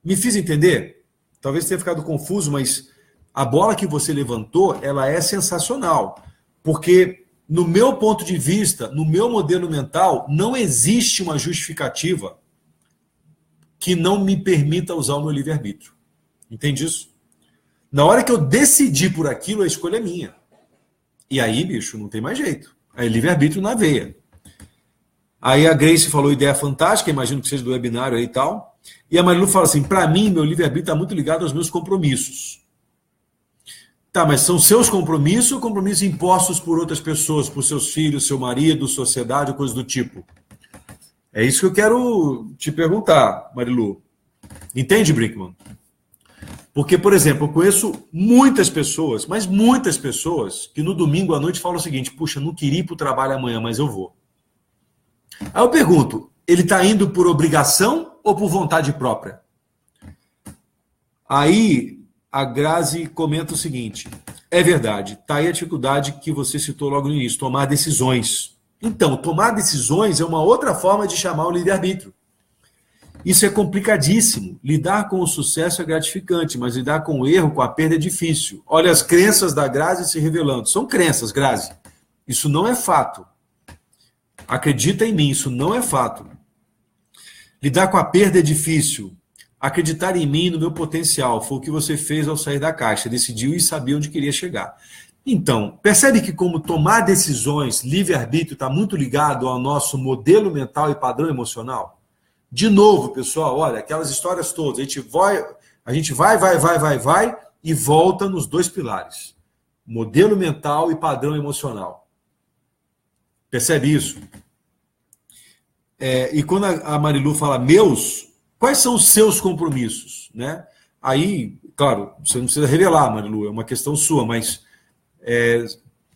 Me fiz entender? Talvez tenha ficado confuso, mas a bola que você levantou, ela é sensacional. Porque, no meu ponto de vista, no meu modelo mental, não existe uma justificativa que não me permita usar o meu livre-arbítrio. Entende isso? Na hora que eu decidi por aquilo, a escolha é minha. E aí, bicho, não tem mais jeito. Aí livre-arbítrio na veia. Aí a Grace falou ideia fantástica, imagino que seja do webinário aí e tal. E a Marilu fala assim, para mim, meu livre-arbítrio está muito ligado aos meus compromissos. Tá, mas são seus compromissos ou compromissos impostos por outras pessoas, por seus filhos, seu marido, sociedade, coisas do tipo? É isso que eu quero te perguntar, Marilu. Entende, Brickman? Porque, por exemplo, eu conheço muitas pessoas, mas muitas pessoas, que no domingo à noite falam o seguinte, puxa, não queria ir para o trabalho amanhã, mas eu vou. Aí eu pergunto, ele está indo por obrigação ou por vontade própria? Aí a Grazi comenta o seguinte, é verdade, está aí a dificuldade que você citou logo no início, tomar decisões. Então, tomar decisões é uma outra forma de chamar o livre-arbítrio. Isso é complicadíssimo. Lidar com o sucesso é gratificante, mas lidar com o erro, com a perda é difícil. Olha as crenças da Grazi se revelando. São crenças, Grazi. Isso não é fato. Acredita em mim, isso não é fato. Lidar com a perda é difícil. Acreditar em mim, no meu potencial, foi o que você fez ao sair da Caixa. Decidiu e sabia onde queria chegar. Então, percebe que como tomar decisões, livre-arbítrio, está muito ligado ao nosso modelo mental e padrão emocional? De novo, pessoal, olha, aquelas histórias todas, a gente vai e volta nos 2 pilares. Modelo mental e padrão emocional. Percebe isso? E quando a Marilu fala meus, quais são os seus compromissos? Né? Aí, claro, você não precisa revelar, Marilu, é uma questão sua, mas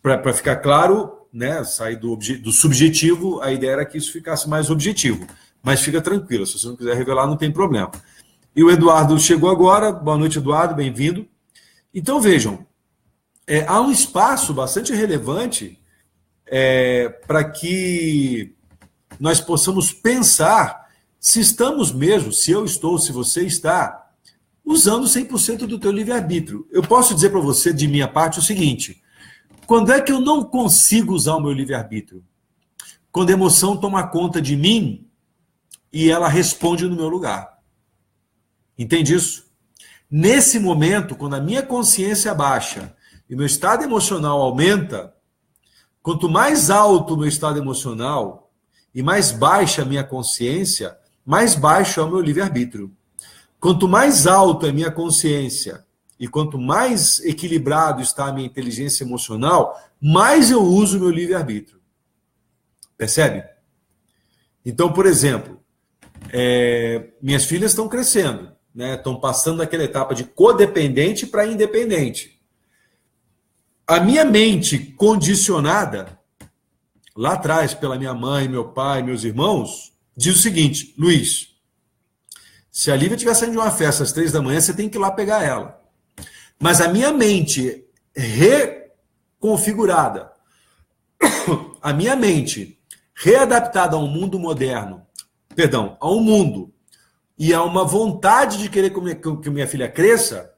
para ficar claro, né, sair do subjetivo, a ideia era que isso ficasse mais objetivo. Mas fica tranquilo, se você não quiser revelar, não tem problema. E o Eduardo chegou agora. Boa noite, Eduardo, bem-vindo. Então, vejam, há um espaço bastante relevante para que nós possamos pensar se estamos mesmo, se eu estou, se você está, usando 100% do teu livre-arbítrio. Eu posso dizer para você, de minha parte, o seguinte, quando é que eu não consigo usar o meu livre-arbítrio? Quando a emoção toma conta de mim e ela responde no meu lugar. Entende isso? Nesse momento, quando a minha consciência baixa e meu estado emocional aumenta, quanto mais alto o meu estado emocional e mais baixa a minha consciência, mais baixo é o meu livre-arbítrio. Quanto mais alto é a minha consciência e quanto mais equilibrado está a minha inteligência emocional, mais eu uso o meu livre-arbítrio. Percebe? Então, por exemplo, minhas filhas estão crescendo, né? Estão passando daquela etapa de codependente para independente. A minha mente condicionada, lá atrás, pela minha mãe, meu pai, meus irmãos, diz o seguinte, Luiz, se a Lívia estiver saindo de uma festa às 3 da manhã, você tem que ir lá pegar ela. Mas a minha mente reconfigurada, a minha mente readaptada a um mundo moderno, perdão, a um mundo e a uma vontade de querer que minha filha cresça,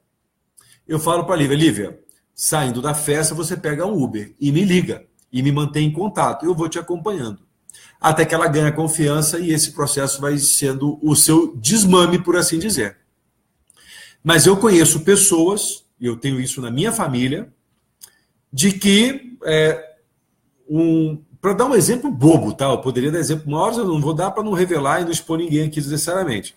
eu falo para a Lívia, saindo da festa, você pega um Uber e me liga e me mantém em contato. Eu vou te acompanhando. Até que ela ganha confiança e esse processo vai sendo o seu desmame, por assim dizer. Mas eu conheço pessoas, e eu tenho isso na minha família, de que, para dar um exemplo bobo, tá? Eu poderia dar exemplo maior, eu não vou dar para não revelar e não expor ninguém aqui desnecessariamente.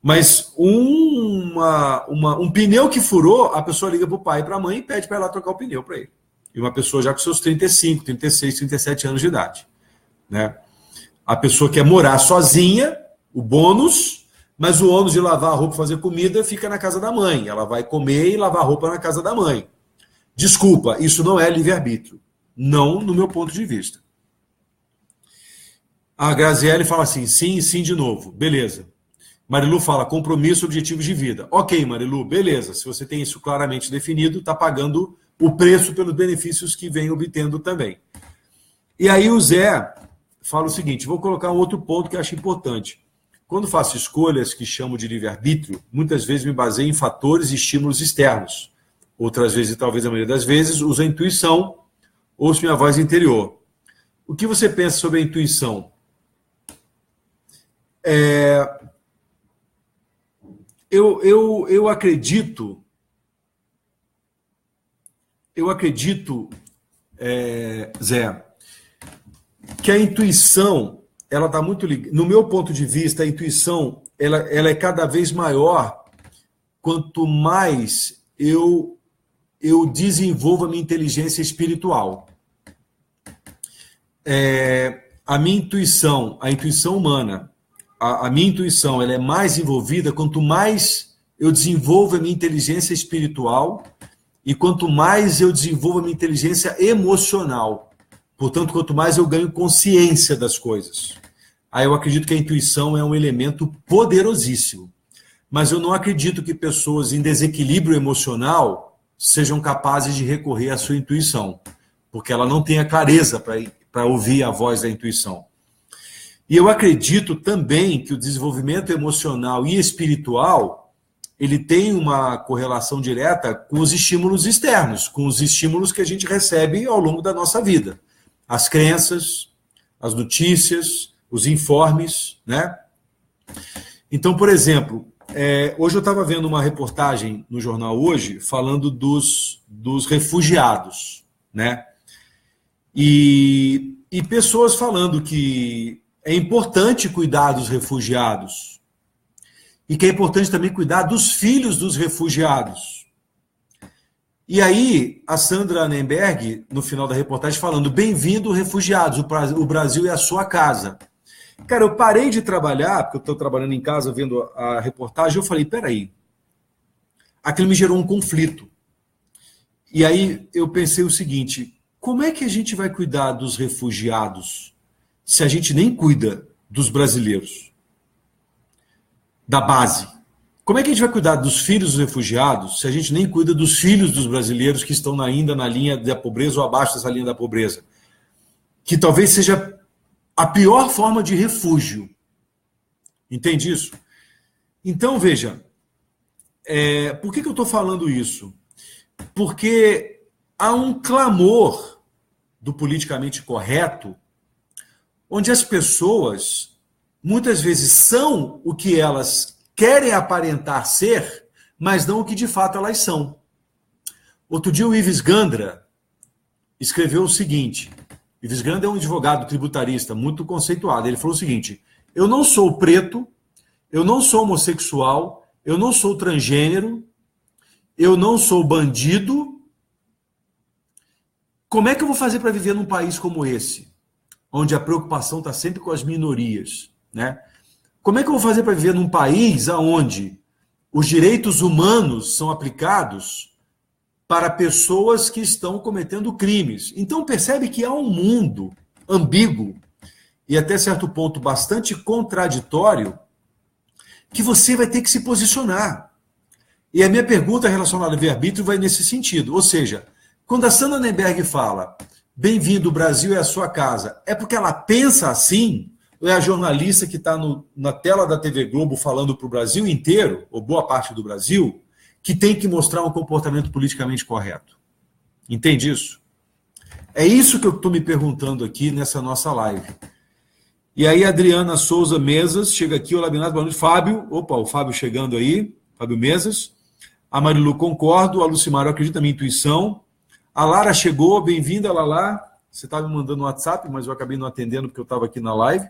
Mas um pneu que furou, a pessoa liga para o pai e para a mãe e pede para ela trocar o pneu para ele. E uma pessoa já com seus 35, 36, 37 anos de idade. Né? A pessoa quer morar sozinha, o bônus, mas o ônus de lavar a roupa e fazer comida fica na casa da mãe. Ela vai comer e lavar a roupa na casa da mãe. Desculpa, isso não é livre-arbítrio. Não no meu ponto de vista. A Graziele fala assim, sim, sim de novo. Beleza. Marilu fala, compromisso, objetivos de vida. Ok, Marilu, beleza. Se você tem isso claramente definido, está pagando o preço pelos benefícios que vem obtendo também. E aí o Zé fala o seguinte, vou colocar um outro ponto que eu acho importante. Quando faço escolhas que chamo de livre-arbítrio, muitas vezes me baseio em fatores e estímulos externos. Outras vezes, e talvez a maioria das vezes, uso a intuição, ouço minha voz interior. O que você pensa sobre a intuição? Eu acredito, Zé, que a intuição, ela está muito ligada. No meu ponto de vista, a intuição, ela é cada vez maior quanto mais eu desenvolvo a minha inteligência espiritual. A minha intuição, a intuição humana, a minha intuição, ela é mais envolvida quanto mais eu desenvolvo a minha inteligência espiritual e quanto mais eu desenvolvo a minha inteligência emocional. Portanto, quanto mais eu ganho consciência das coisas. Aí eu acredito que a intuição é um elemento poderosíssimo. Mas eu não acredito que pessoas em desequilíbrio emocional sejam capazes de recorrer à sua intuição, porque ela não tem a clareza para ouvir a voz da intuição. E eu acredito também que o desenvolvimento emocional e espiritual, ele tem uma correlação direta com os estímulos externos, com os estímulos que a gente recebe ao longo da nossa vida. As crenças, as notícias, os informes, né? Então, por exemplo, hoje eu estava vendo uma reportagem no jornal Hoje falando dos refugiados, né? E pessoas falando que é importante cuidar dos refugiados e que é importante também cuidar dos filhos dos refugiados. E aí, a Sandra Annenberg, no final da reportagem, falando, bem-vindo, refugiados, o Brasil é a sua casa. Cara, eu parei de trabalhar, porque eu estou trabalhando em casa, vendo a reportagem, eu falei, peraí, aquilo me gerou um conflito. E aí eu pensei o seguinte, como é que a gente vai cuidar dos refugiados se a gente nem cuida dos brasileiros? Da base. Como é que a gente vai cuidar dos filhos dos refugiados se a gente nem cuida dos filhos dos brasileiros que estão ainda na linha da pobreza ou abaixo dessa linha da pobreza? Que talvez seja a pior forma de refúgio. Entende isso? Então, veja, por que eu estou falando isso? Porque há um clamor do politicamente correto, onde as pessoas, muitas vezes, são o que elas querem aparentar ser, mas não o que de fato elas são. Outro dia o Ives Gandra escreveu o seguinte, Ives Gandra é um advogado tributarista muito conceituado, ele falou o seguinte, eu não sou preto, eu não sou homossexual, eu não sou transgênero, eu não sou bandido, como é que eu vou fazer para viver num país como esse, onde a preocupação está sempre com as minorias, né? Como é que eu vou fazer para viver num país onde os direitos humanos são aplicados para pessoas que estão cometendo crimes? Então percebe que há um mundo ambíguo e até certo ponto bastante contraditório que você vai ter que se posicionar. E a minha pergunta relacionada ao livre-arbítrio vai nesse sentido. Ou seja, quando a Sandra Nemberg fala bem-vindo, o Brasil é a sua casa, é porque ela pensa assim? Ou é a jornalista que está na tela da TV Globo falando para o Brasil inteiro, ou boa parte do Brasil, que tem que mostrar um comportamento politicamente correto? Entende isso? É isso que eu estou me perguntando aqui nessa nossa live. E aí a Adriana Souza Mesas chega aqui, olá, boa noite. Fábio, opa, o Fábio chegando aí, Fábio Mesas. A Marilu, concordo. A Lucimar, eu acredito na minha intuição. A Lara chegou, bem-vinda, Lala. Você estava me mandando um WhatsApp, mas eu acabei não atendendo porque eu estava aqui na live.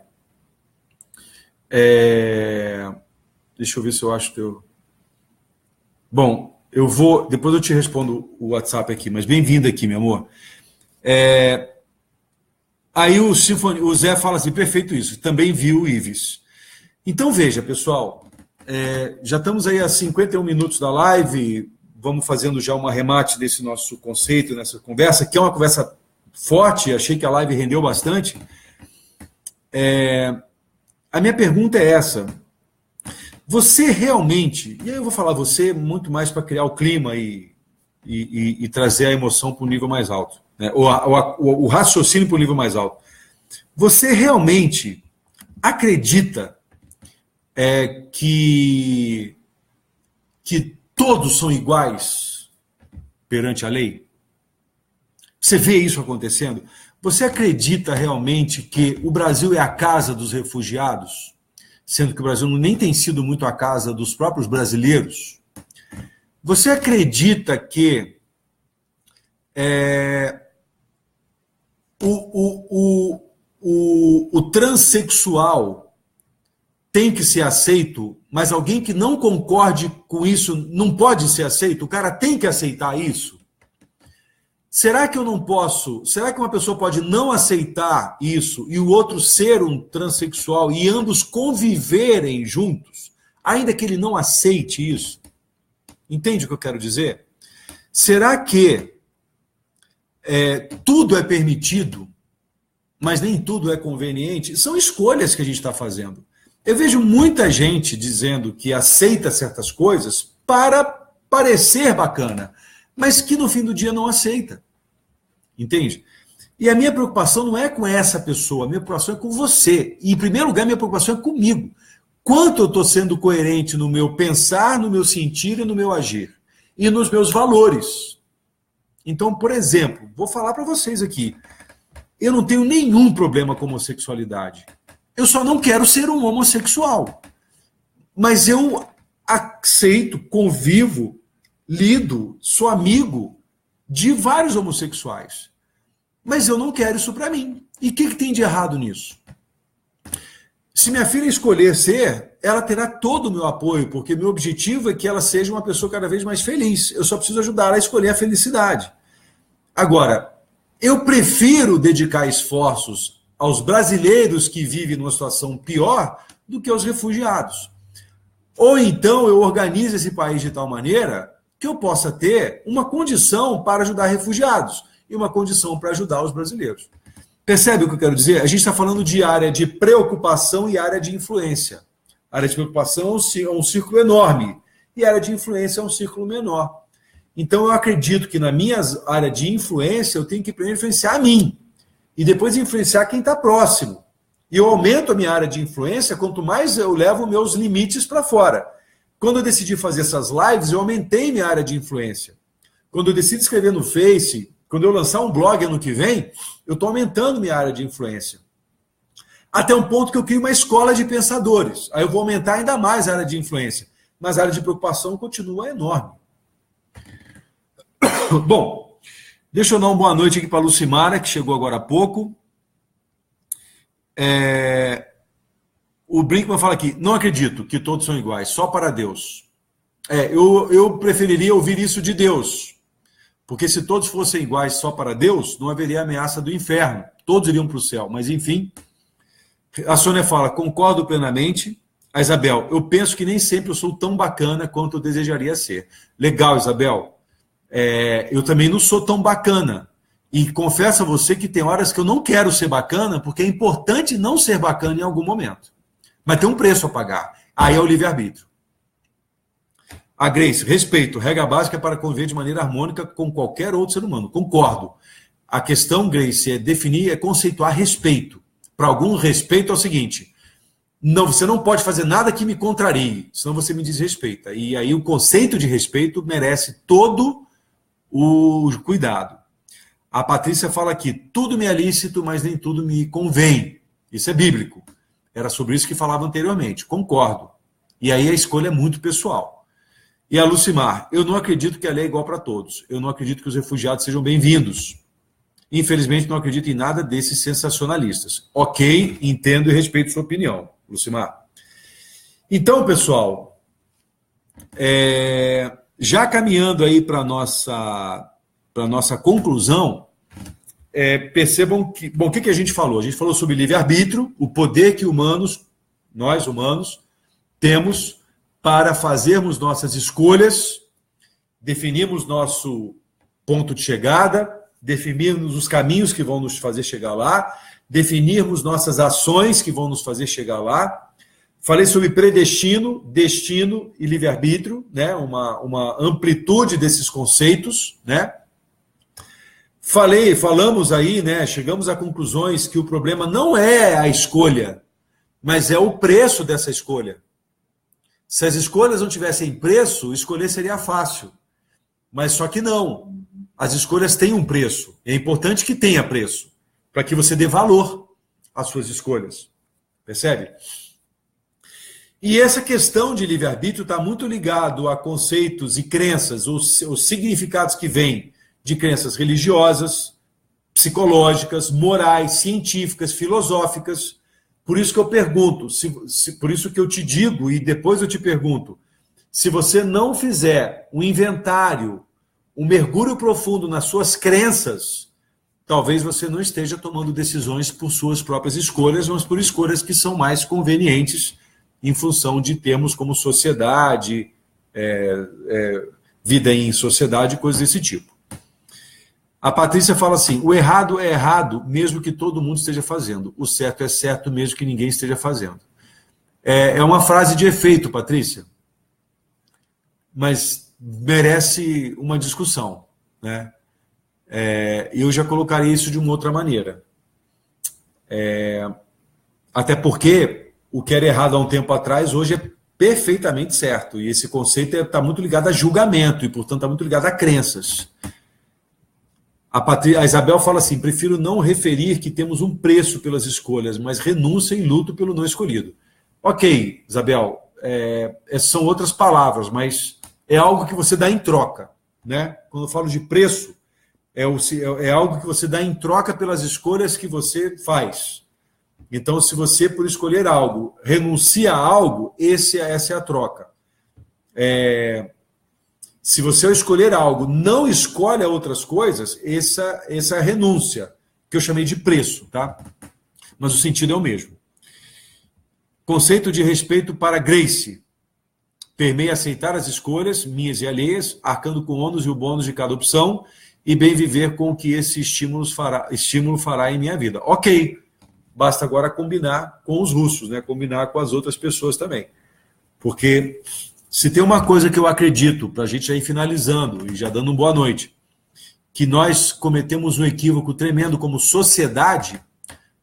Deixa eu ver se eu acho que eu... Bom, eu vou... Depois eu te respondo o WhatsApp aqui, mas bem-vinda aqui, meu amor. Aí o Zé fala assim, perfeito isso, também viu o Ives. Então veja, pessoal, já estamos aí a 51 minutos da live, vamos fazendo já um arremate desse nosso conceito, nessa conversa, que é uma conversa forte, achei que a live rendeu bastante. A minha pergunta é essa, você realmente, e aí eu vou falar você muito mais para criar o clima e trazer a emoção para um nível mais alto, né? o raciocínio para um nível mais alto. Você realmente acredita que todos são iguais perante a lei? Você vê isso acontecendo? Você acredita realmente que o Brasil é a casa dos refugiados, sendo que o Brasil nem tem sido muito a casa dos próprios brasileiros? Você acredita que o transexual tem que ser aceito, mas alguém que não concorde com isso não pode ser aceito? O cara tem que aceitar isso? Será que eu não posso? Será que uma pessoa pode não aceitar isso e o outro ser um transexual e ambos conviverem juntos, ainda que ele não aceite isso? Entende o que eu quero dizer? Será que tudo é permitido, mas nem tudo é conveniente? São escolhas que a gente está fazendo. Eu vejo muita gente dizendo que aceita certas coisas para parecer bacana, mas que no fim do dia não aceita. Entende? E a minha preocupação não é com essa pessoa, a minha preocupação é com você. E, em primeiro lugar, a minha preocupação é comigo. Quanto eu estou sendo coerente no meu pensar, no meu sentir e no meu agir. E nos meus valores. Então, por exemplo, vou falar para vocês aqui. Eu não tenho nenhum problema com homossexualidade. Eu só não quero ser um homossexual. Mas eu aceito, convivo, lido, sou amigo de vários homossexuais. Mas eu não quero isso para mim. E o que tem de errado nisso? Se minha filha escolher ser, ela terá todo o meu apoio, porque meu objetivo é que ela seja uma pessoa cada vez mais feliz. Eu só preciso ajudar ela a escolher a felicidade. Agora, eu prefiro dedicar esforços aos brasileiros que vivem numa situação pior do que aos refugiados. Ou então eu organizo esse país de tal maneira que eu possa ter uma condição para ajudar refugiados e uma condição para ajudar os brasileiros. Percebe o que eu quero dizer? A gente está falando de área de preocupação e área de influência. A área de preocupação é um círculo enorme e a área de influência é um círculo menor. Então eu acredito que na minha área de influência eu tenho que primeiro influenciar a mim e depois influenciar quem está próximo. E eu aumento a minha área de influência quanto mais eu levo meus limites para fora. Quando eu decidi fazer essas lives, eu aumentei minha área de influência. Quando eu decido escrever no Face, quando eu lançar um blog ano que vem, eu estou aumentando minha área de influência. Até um ponto que eu crio uma escola de pensadores. Aí eu vou aumentar ainda mais a área de influência. Mas a área de preocupação continua enorme. Bom, deixa eu dar uma boa noite aqui para a Lucimara, que chegou agora há pouco. O Brinkman fala aqui, não acredito que todos são iguais, só para Deus. Eu preferiria ouvir isso de Deus, porque se todos fossem iguais só para Deus, não haveria ameaça do inferno, todos iriam para o céu, mas enfim. A Sônia fala, concordo plenamente. A Isabel, eu penso que nem sempre eu sou tão bacana quanto eu desejaria ser. Legal, Isabel. Eu também não sou tão bacana. E confesso a você que tem horas que eu não quero ser bacana, porque é importante não ser bacana em algum momento. Mas tem um preço a pagar. Aí é o livre-arbítrio. A Grace, respeito, regra básica para conviver de maneira harmônica com qualquer outro ser humano. Concordo. A questão, Grace, é definir, é conceituar respeito. Para algum respeito é o seguinte: não, você não pode fazer nada que me contrarie, senão você me desrespeita. E aí o conceito de respeito merece todo o cuidado. A Patrícia fala aqui, tudo me é lícito, mas nem tudo me convém. Isso é bíblico. Era sobre isso que falava anteriormente. Concordo. E aí a escolha é muito pessoal. E a Lucimar, eu não acredito que a lei é igual para todos. Eu não acredito que os refugiados sejam bem-vindos. Infelizmente, não acredito em nada desses sensacionalistas. Ok, entendo e respeito sua opinião, Lucimar. Então, pessoal, já caminhando aí para a nossa conclusão, percebam que... Bom, o que a gente falou? A gente falou sobre livre-arbítrio, o poder que nós humanos, temos para fazermos nossas escolhas, definirmos nosso ponto de chegada, definirmos os caminhos que vão nos fazer chegar lá, definirmos nossas ações que vão nos fazer chegar lá. Falei sobre predestino, destino e livre-arbítrio, né? Uma amplitude desses conceitos, né? Falamos aí, né? Chegamos a conclusões que o problema não é a escolha, mas é o preço dessa escolha. Se as escolhas não tivessem preço, escolher seria fácil. Mas só que não. As escolhas têm um preço. É importante que tenha preço, para que você dê valor às suas escolhas. Percebe? E essa questão de livre-arbítrio está muito ligado a conceitos e crenças, os significados que vêm de crenças religiosas, psicológicas, morais, científicas, filosóficas. Por isso que eu pergunto, por isso que eu te digo e depois eu te pergunto, se você não fizer um inventário, um mergulho profundo nas suas crenças, talvez você não esteja tomando decisões por suas próprias escolhas, mas por escolhas que são mais convenientes em função de termos como sociedade, vida em sociedade, coisas desse tipo. A Patrícia fala assim, o errado é errado, mesmo que todo mundo esteja fazendo. O certo é certo, mesmo que ninguém esteja fazendo. É uma frase de efeito, Patrícia, mas merece uma discussão, né? Eu já colocaria isso de uma outra maneira. Até porque o que era errado há um tempo atrás, hoje é perfeitamente certo. E esse conceito está muito ligado a julgamento e, portanto, está muito ligado a crenças. A Isabel fala assim, prefiro não referir que temos um preço pelas escolhas, mas renúncia e luto pelo não escolhido. Ok, Isabel, são outras palavras, mas é algo que você dá em troca, né? Quando eu falo de preço, é algo que você dá em troca pelas escolhas que você faz. Então, se você, por escolher algo, renuncia a algo, essa é a troca. Se você, ao escolher algo, não escolhe outras coisas, essa é a renúncia, que eu chamei de preço, tá? Mas o sentido é o mesmo. Conceito de respeito para Grace. Permeia aceitar as escolhas, minhas e alheias, arcando com o ônus e o bônus de cada opção, e bem viver com o que esse estímulo fará em minha vida. Ok, basta agora combinar com os russos, né? Combinar com as outras pessoas também. Porque... se tem uma coisa que eu acredito, para a gente já ir finalizando e já dando uma boa noite, que nós cometemos um equívoco tremendo como sociedade,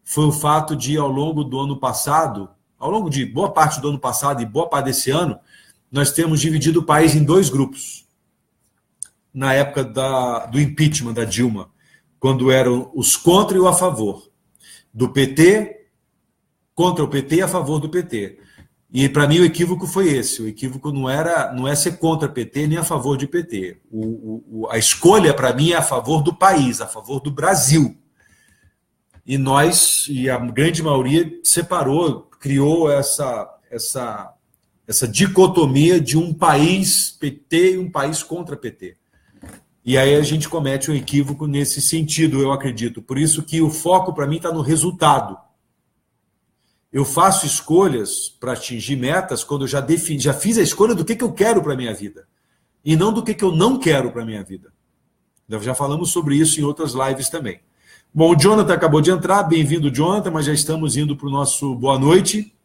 foi o fato de, ao longo do ano passado, ao longo de boa parte do ano passado e boa parte desse ano, nós temos dividido o país em dois grupos. Na época do impeachment da Dilma, quando eram os contra e o a favor. Do PT, contra o PT e a favor do PT. E, para mim, o equívoco foi esse. O equívoco não é ser contra PT nem a favor de PT. A escolha, para mim, é a favor do país, a favor do Brasil. E a grande maioria, separou, criou essa dicotomia de um país PT e um país contra PT. E aí a gente comete um equívoco nesse sentido, eu acredito. Por isso que o foco, para mim, está no resultado. Eu faço escolhas para atingir metas quando eu já fiz a escolha do que eu quero para a minha vida. E não do que eu não quero para a minha vida. Nós já falamos sobre isso em outras lives também. Bom, o Jonathan acabou de entrar. Bem-vindo, Jonathan, mas já estamos indo para o nosso boa noite.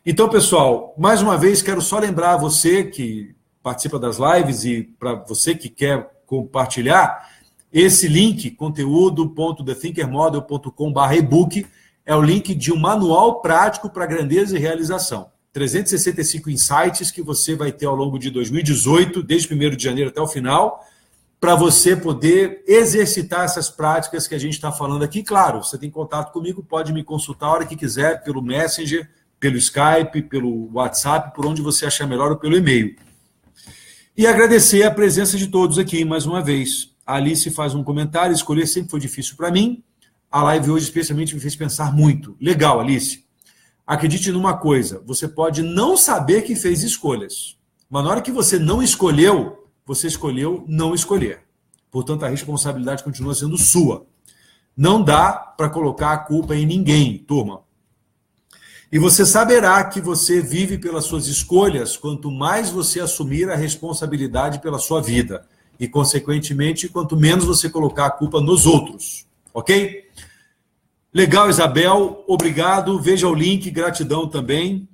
Então, pessoal, mais uma vez, quero só lembrar a você que participa das lives e para você que quer compartilhar, esse link, conteúdo.thethinkermodel.com/ebook, é o link de um manual prático para grandeza e realização. 365 insights que você vai ter ao longo de 2018, desde 1º de janeiro até o final, para você poder exercitar essas práticas que a gente está falando aqui. Claro, você tem contato comigo, pode me consultar a hora que quiser, pelo Messenger, pelo Skype, pelo WhatsApp, por onde você achar melhor, ou pelo e-mail. E agradecer a presença de todos aqui, mais uma vez. A Alice faz um comentário, escolher sempre foi difícil para mim. A live hoje especialmente me fez pensar muito. Legal, Alice. Acredite numa coisa, você pode não saber que fez escolhas, mas na hora que você não escolheu, você escolheu não escolher. Portanto, a responsabilidade continua sendo sua. Não dá para colocar a culpa em ninguém, turma. E você saberá que você vive pelas suas escolhas quanto mais você assumir a responsabilidade pela sua vida. E, consequentemente, quanto menos você colocar a culpa nos outros. Ok? Legal, Isabel. Obrigado. Veja o link. Gratidão também.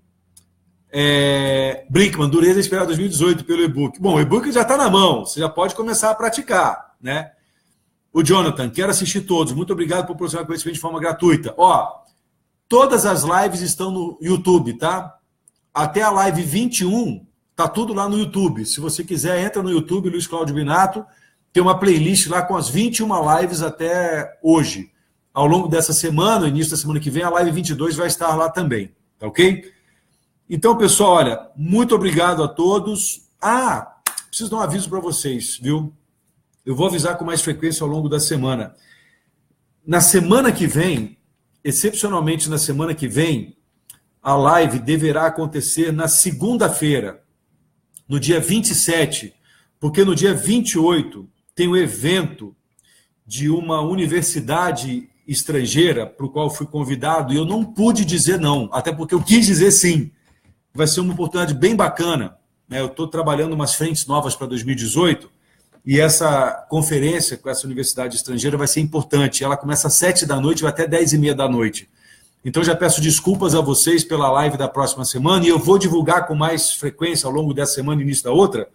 Brinkman, dureza esperar 2018 pelo e-book. Bom, o e-book já está na mão. Você já pode começar a praticar, né? O Jonathan, quero assistir todos. Muito obrigado por proporcionar conhecimento de forma gratuita. Todas as lives estão no YouTube, tá? Até a live 21, tá tudo lá no YouTube. Se você quiser, entra no YouTube, Luiz Cláudio Binato. Tem uma playlist lá com as 21 lives até hoje. Ao longo dessa semana, no início da semana que vem, a live 22 vai estar lá também, tá ok? Então, pessoal, olha, muito obrigado a todos. Preciso dar um aviso para vocês, viu? Eu vou avisar com mais frequência ao longo da semana. Na semana que vem, excepcionalmente na semana que vem, a live deverá acontecer na segunda-feira, no dia 27, porque no dia 28 tem um evento de uma universidade estrangeira para o qual fui convidado e eu não pude dizer não, até porque eu quis dizer sim. Vai ser uma oportunidade bem bacana, né? Eu estou trabalhando umas frentes novas para 2018 e essa conferência com essa universidade estrangeira vai ser importante. Ela começa às 7 da noite e vai até 10h30 da noite. Então já peço desculpas a vocês pela live da próxima semana e eu vou divulgar com mais frequência ao longo dessa semana e início da outra,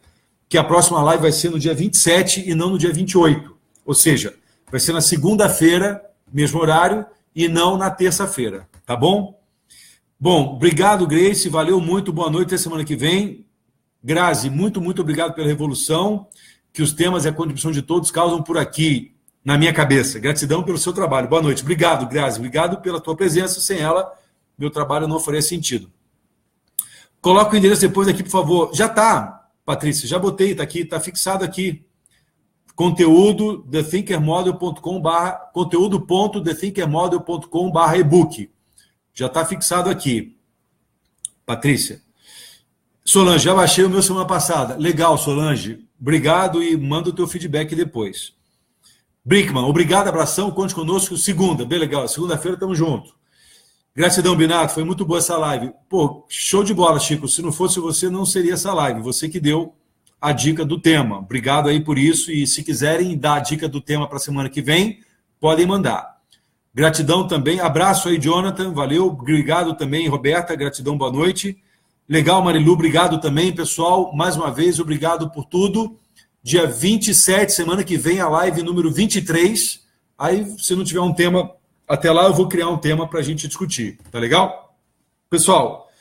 que a próxima live vai ser no dia 27 e não no dia 28. Ou seja, vai ser na segunda-feira, mesmo horário, e não na terça-feira, tá bom? Bom, obrigado, Grace, valeu muito, boa noite, até semana que vem. Grazi, muito obrigado pela revolução, que os temas e a contribuição de todos causam por aqui, na minha cabeça. Gratidão pelo seu trabalho, boa noite. Obrigado, Grazi, obrigado pela tua presença, sem ela, meu trabalho não faria sentido. Coloca o endereço depois aqui, por favor. Já tá, Patrícia, já botei, tá aqui, tá fixado aqui. Conteúdo, conteúdo.thethinkermodel.com/ebook. Já está fixado aqui. Patrícia. Solange, já baixei o meu semana passada. Legal, Solange. Obrigado e manda o teu feedback depois. Brinkman, obrigado, abração, conte conosco. Segunda, bem legal. Segunda-feira estamos juntos. Gratidão, Binato, foi muito boa essa live. Pô, show de bola, Chico. Se não fosse você, não seria essa live. Você que deu a dica do tema. Obrigado aí por isso. E se quiserem dar a dica do tema para a semana que vem, podem mandar. Gratidão também. Abraço aí, Jonathan. Valeu. Obrigado também, Roberta. Gratidão, boa noite. Legal, Marilu. Obrigado também, pessoal. Mais uma vez, obrigado por tudo. Dia 27, semana que vem, a live número 23. Aí, se não tiver um tema, até lá eu vou criar um tema para a gente discutir. Tá legal? Pessoal,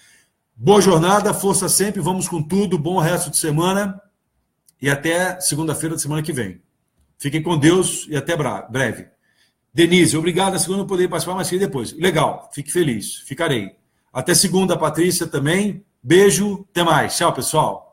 boa jornada, força sempre. Vamos com tudo. Bom resto de semana. E até segunda-feira da semana que vem. Fiquem com Deus e até breve. Denise, obrigado. Na segunda eu poderia participar, mas depois. Legal, fique feliz. Ficarei. Até segunda, Patrícia também. Beijo, até mais. Tchau, pessoal.